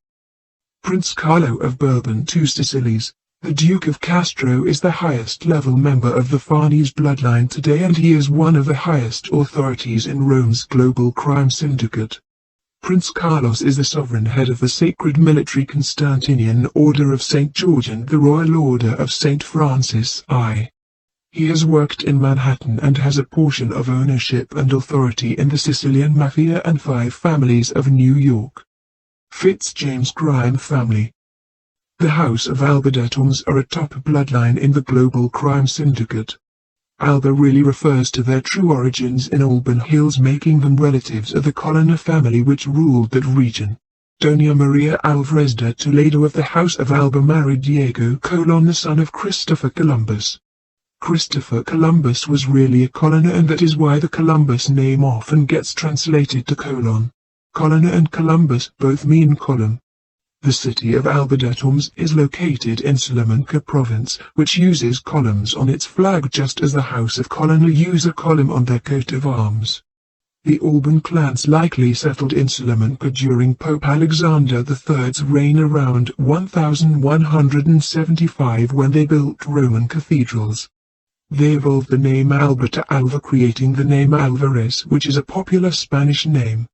Prince Carlo of Bourbon Two Sicilies, the Duke of Castro, is the highest level member of the Farnese bloodline today, and he is one of the highest authorities in Rome's global crime syndicate. Prince Carlos is the sovereign head of the Sacred Military Constantinian Order of St. George and the Royal Order of St. Francis I. He has worked in Manhattan and has a portion of ownership and authority in the Sicilian Mafia and 5 families of New York. Fitz-James crime family. The House of Albadatons are a top bloodline in the global crime syndicate. Alba really refers to their true origins in Auburn Hills, making them relatives of the Colonna family which ruled that region. Doña Maria Alvarez de Toledo of the House of Alba married Diego Colon, the son of Christopher Columbus. Christopher Columbus was really a colonist, and that is why the Columbus name often gets translated to colon. Colonna and Columbus both mean column. The city of Alberta is located in Salamanca province, which uses columns on its flag just as the House of Colonna use a column on their coat of arms. The Alban clans likely settled in Salamanca during Pope Alexander III's reign around 1175 when they built Roman cathedrals. They evolved the name Alba to Alva, creating the name Alvarez, which is a popular Spanish name.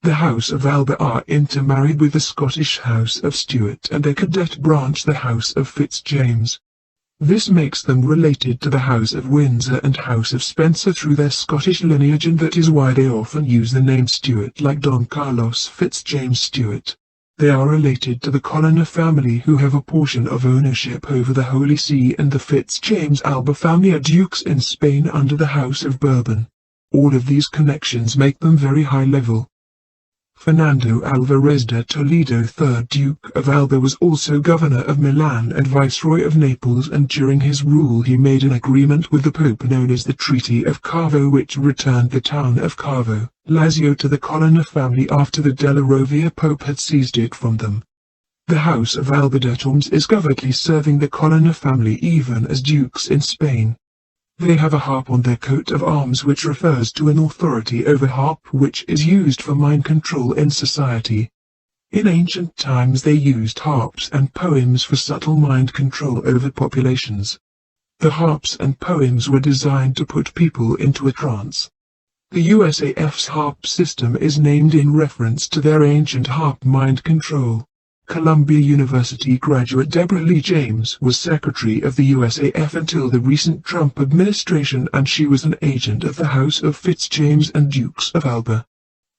The House of Alba are intermarried with the Scottish House of Stuart and their cadet branch the House of Fitzjames. This makes them related to the House of Windsor and House of Spencer through their Scottish lineage, and that is why they often use the name Stuart, like Don Carlos Fitzjames Stuart. They are related to the Colonna family, who have a portion of ownership over the Holy See, and the Fitzjames Alba family are dukes in Spain under the House of Bourbon. All of these connections make them very high level. Fernando Alvarez de Toledo, 3rd Duke of Alba, was also governor of Milan and viceroy of Naples, and during his rule he made an agreement with the Pope known as the Treaty of Cavo, which returned the town of Cavo, Lazio, to the Colonna family after the Della Rovere Pope had seized it from them. The House of Alba is covertly serving the Colonna family even as dukes in Spain. They have a harp on their coat of arms, which refers to an authority over harp which is used for mind control in society. In ancient times they used harps and poems for subtle mind control over populations. The harps and poems were designed to put people into a trance. The USAF's harp system is named in reference to their ancient harp mind control. Columbia University graduate Deborah Lee James was secretary of the USAF until the recent Trump administration, and she was an agent of the House of Fitzjames and Dukes of Alba.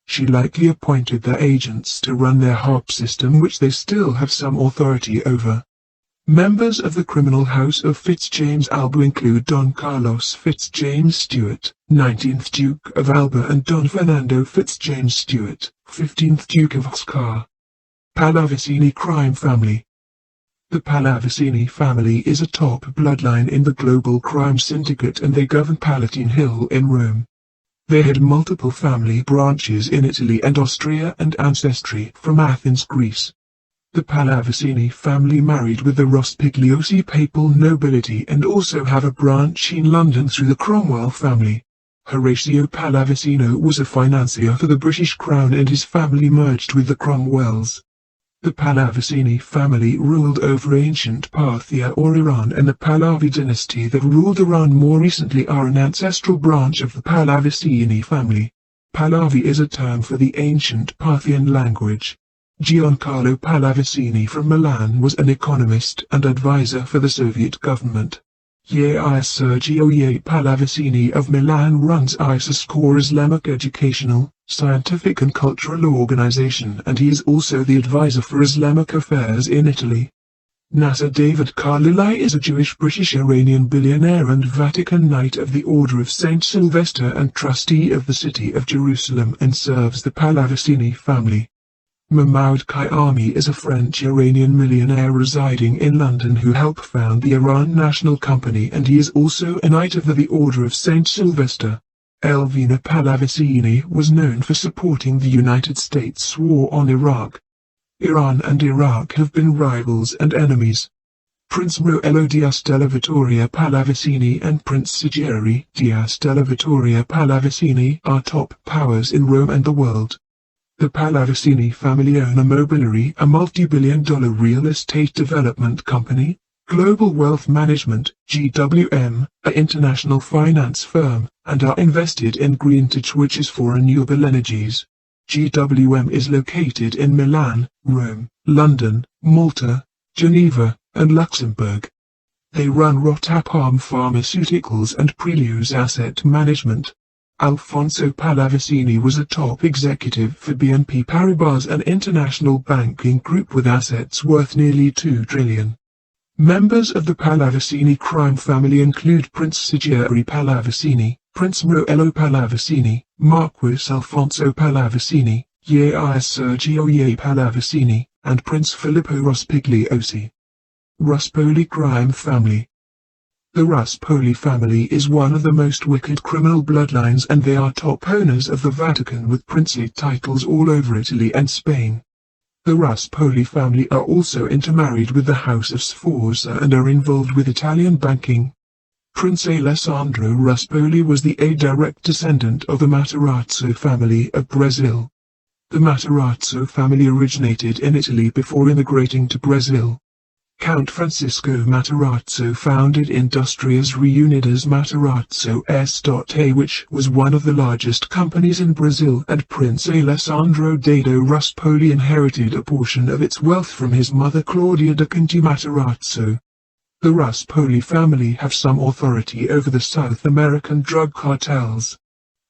She likely appointed their agents to run their harp system, which they still have some authority over. Members of the criminal House of Fitzjames Alba include Don Carlos Fitzjames Stuart, 19th Duke of Alba, and Don Fernando Fitzjames Stuart, 15th Duke of Oscar. Pallavicini crime family. The Pallavicini family is a top bloodline in the global crime syndicate, and they govern Palatine Hill in Rome. They had multiple family branches in Italy and Austria and ancestry from Athens, Greece. The Pallavicini family married with the Rospigliosi papal nobility and also have a branch in London through the Cromwell family. Horatio Pallavicino was a financier for the British Crown, and his family merged with the Cromwells. The Pallavicini family ruled over ancient Parthia or Iran, and the Pahlavi dynasty that ruled Iran more recently are an ancestral branch of the Pallavicini family. Pahlavi is a term for the ancient Parthian language. Giancarlo Pallavicini from Milan was an economist and advisor for the Soviet government. Sergio Pallavicini of Milan runs ISIS-Core Islamic educational, scientific and cultural organization, and he is also the advisor for Islamic affairs in Italy. Nasser David Khalili is a Jewish-British-Iranian billionaire and Vatican Knight of the Order of St. Sylvester and trustee of the City of Jerusalem, and serves the Pallavicini family. Mahmoud Kayami is a French-Iranian millionaire residing in London who helped found the Iran National Company, and he is also a Knight of the Order of St. Sylvester. Elvina Pallavicini was known for supporting the United States' war on Iraq. Iran and Iraq have been rivals and enemies. Prince Moello Dias della Vittoria Pallavicini and Prince Sigeri Dias della Vittoria Pallavicini are top powers in Rome and the world. The Pallavicini family own Immobiliare, a multi-billion-dollar real estate development company, Global Wealth Management, GWM, an international finance firm, and are invested in Greentech, which is for renewable energies. GWM is located in Milan, Rome, London, Malta, Geneva, and Luxembourg. They run Rotapalm Pharmaceuticals and Prelios Asset Management. Alfonso Pallavicini was a top executive for BNP Paribas, an international banking group with assets worth nearly $2 trillion. Members of the Pallavicini crime family include Prince Sigeri Pallavicini, Prince Moello Pallavicini, Marquis Alfonso Pallavicini, Sergio Pallavicini, and Prince Filippo Rospigliosi. Ruspoli crime family. The Ruspoli family is one of the most wicked criminal bloodlines, and they are top owners of the Vatican with princely titles all over Italy and Spain. The Ruspoli family are also intermarried with the House of Sforza and are involved with Italian banking. Prince Alessandro Ruspoli was a direct descendant of the Matarazzo family of Brazil. The Matarazzo family originated in Italy before immigrating to Brazil. Count Francisco Matarazzo founded Industrias Reunidas Matarazzo S.A., which was one of the largest companies in Brazil, and Prince Alessandro Dado Ruspoli inherited a portion of its wealth from his mother Claudia de Conti Matarazzo. The Ruspoli family have some authority over the South American drug cartels.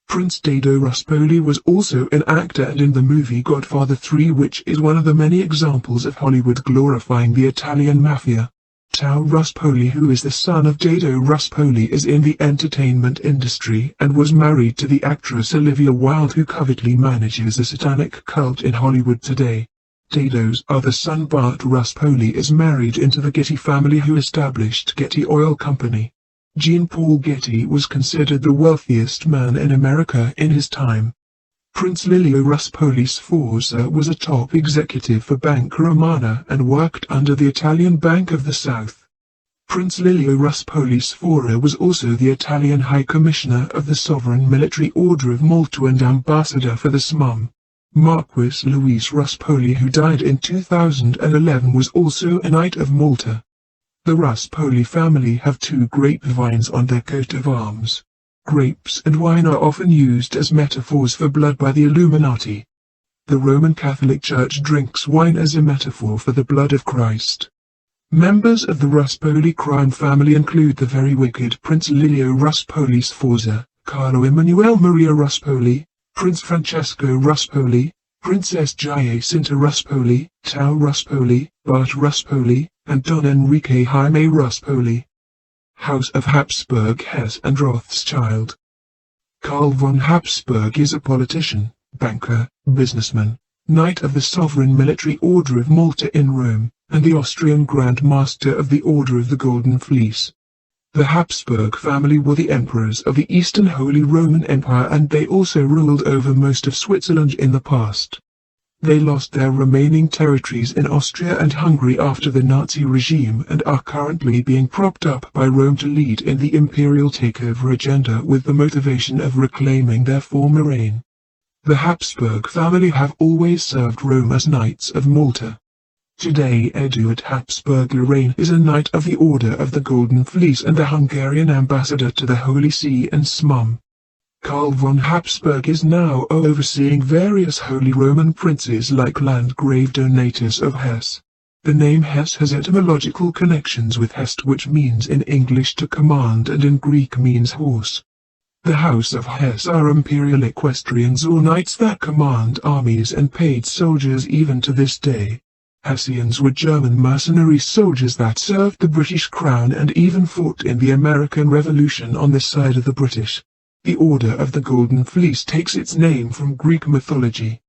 Prince Dado Ruspoli was also an actor and in the movie Godfather 3, which is one of the many examples of Hollywood glorifying the Italian mafia. Tao Ruspoli, who is the son of Dado Ruspoli, is in the entertainment industry and was married to the actress Olivia Wilde, who covertly manages a satanic cult in Hollywood today. Dado's other son Bart Ruspoli is married into the Getty family, who established Getty Oil Company. Jean-Paul Getty was considered the wealthiest man in America in his time. Prince Lelio Ruspoli Sforza was a top executive for Banca Romana and worked under the Italian Bank of the South. Prince Lelio Ruspoli Sforza was also the Italian High Commissioner of the Sovereign Military Order of Malta and ambassador for the SMHP. Marquis Luis Ruspoli, who died in 2011, was also a Knight of Malta. The Ruspoli family have two grapevines on their coat of arms. Grapes and wine are often used as metaphors for blood by the Illuminati. The Roman Catholic Church drinks wine as a metaphor for the blood of Christ. Members of the Ruspoli crime family include the very wicked Prince Lelio Ruspoli Sforza, Carlo Emanuele Maria Ruspoli, Prince Francesco Ruspoli, Princess Giacinta Ruspoli, Tao Ruspoli, Bart Ruspoli, and Don Enrique Jaime Ruspoli. House of Habsburg, Hesse and Rothschild. Karl von Habsburg is a politician, banker, businessman, Knight of the Sovereign Military Order of Malta in Rome, and the Austrian Grand Master of the Order of the Golden Fleece. The Habsburg family were the emperors of the Eastern Holy Roman Empire, and they also ruled over most of Switzerland in the past. They lost their remaining territories in Austria and Hungary after the Nazi regime and are currently being propped up by Rome to lead in the imperial takeover agenda with the motivation of reclaiming their former reign. The Habsburg family have always served Rome as Knights of Malta. Today Eduard Habsburg Lorraine is a Knight of the Order of the Golden Fleece and the Hungarian ambassador to the Holy See and SMHP. Karl von Habsburg is now overseeing various Holy Roman princes like Landgrave Donatus of Hesse. The name Hesse has etymological connections with Hest, which means in English to command and in Greek means horse. The House of Hesse are imperial equestrians or knights that command armies and paid soldiers even to this day. Hessians were German mercenary soldiers that served the British Crown and even fought in the American Revolution on the side of the British. The Order of the Golden Fleece takes its name from Greek mythology.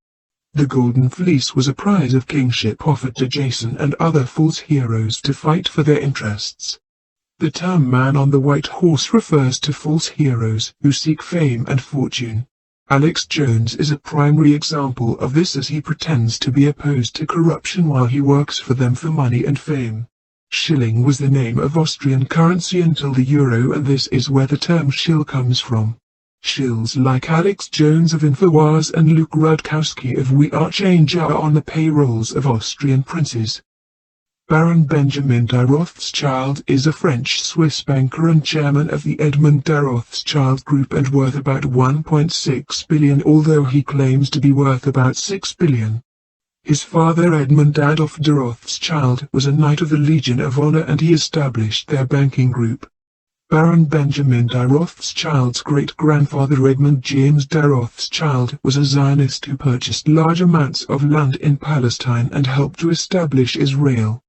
The Golden Fleece was a prize of kingship offered to Jason and other false heroes to fight for their interests. The term man on the white horse refers to false heroes who seek fame and fortune. Alex Jones is a primary example of this, as he pretends to be opposed to corruption while he works for them for money and fame. Shilling was the name of Austrian currency until the euro, and this is where the term shill comes from. Shills like Alex Jones of InfoWars and Luke Rudkowski of We Are Change are on the payrolls of Austrian princes. Baron Benjamin de Rothschild is a French-Swiss banker and chairman of the Edmond de Rothschild Group and worth about 1.6 billion, although he claims to be worth about 6 billion. His father Edmond Adolf de Rothschild was a Knight of the Legion of Honor, and he established their banking group. Baron Benjamin de Rothschild's great-grandfather Edmund James de Rothschild was a Zionist who purchased large amounts of land in Palestine and helped to establish Israel.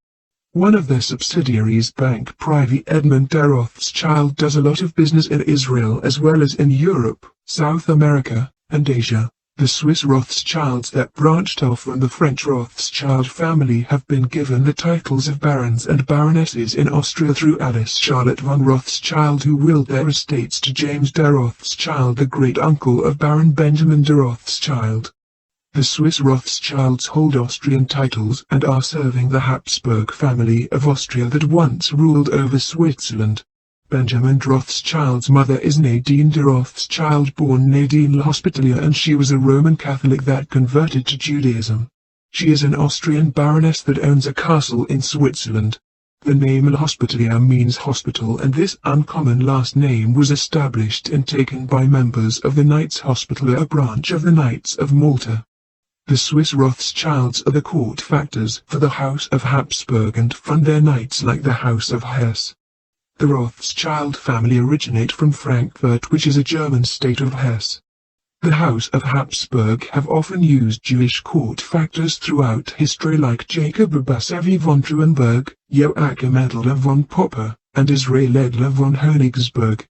One of their subsidiaries, Bank Private Edmund de Rothschild, does a lot of business in Israel as well as in Europe, South America, and Asia. The Swiss Rothschilds that branched off from the French Rothschild family have been given the titles of barons and baronesses in Austria through Alice Charlotte von Rothschild, who willed their estates to James de Rothschild, the great-uncle of Baron Benjamin de Rothschild. The Swiss Rothschilds hold Austrian titles and are serving the Habsburg family of Austria that once ruled over Switzerland. Benjamin Rothschild's mother is Nadine de Rothschild, born Nadine L'Hospitalier, and she was a Roman Catholic that converted to Judaism. She is an Austrian baroness that owns a castle in Switzerland. The name L'Hospitalier means hospital, and this uncommon last name was established and taken by members of the Knights Hospitaller, a branch of the Knights of Malta. The Swiss Rothschilds are the court factors for the House of Habsburg and fund their knights like the House of Hesse. The Rothschild family originate from Frankfurt, which is a German state of Hesse. The House of Habsburg have often used Jewish court factors throughout history, like Jacob Basavi von Traubenberg, Joachim Edler von Popper, and Israel Edler von Königsberg.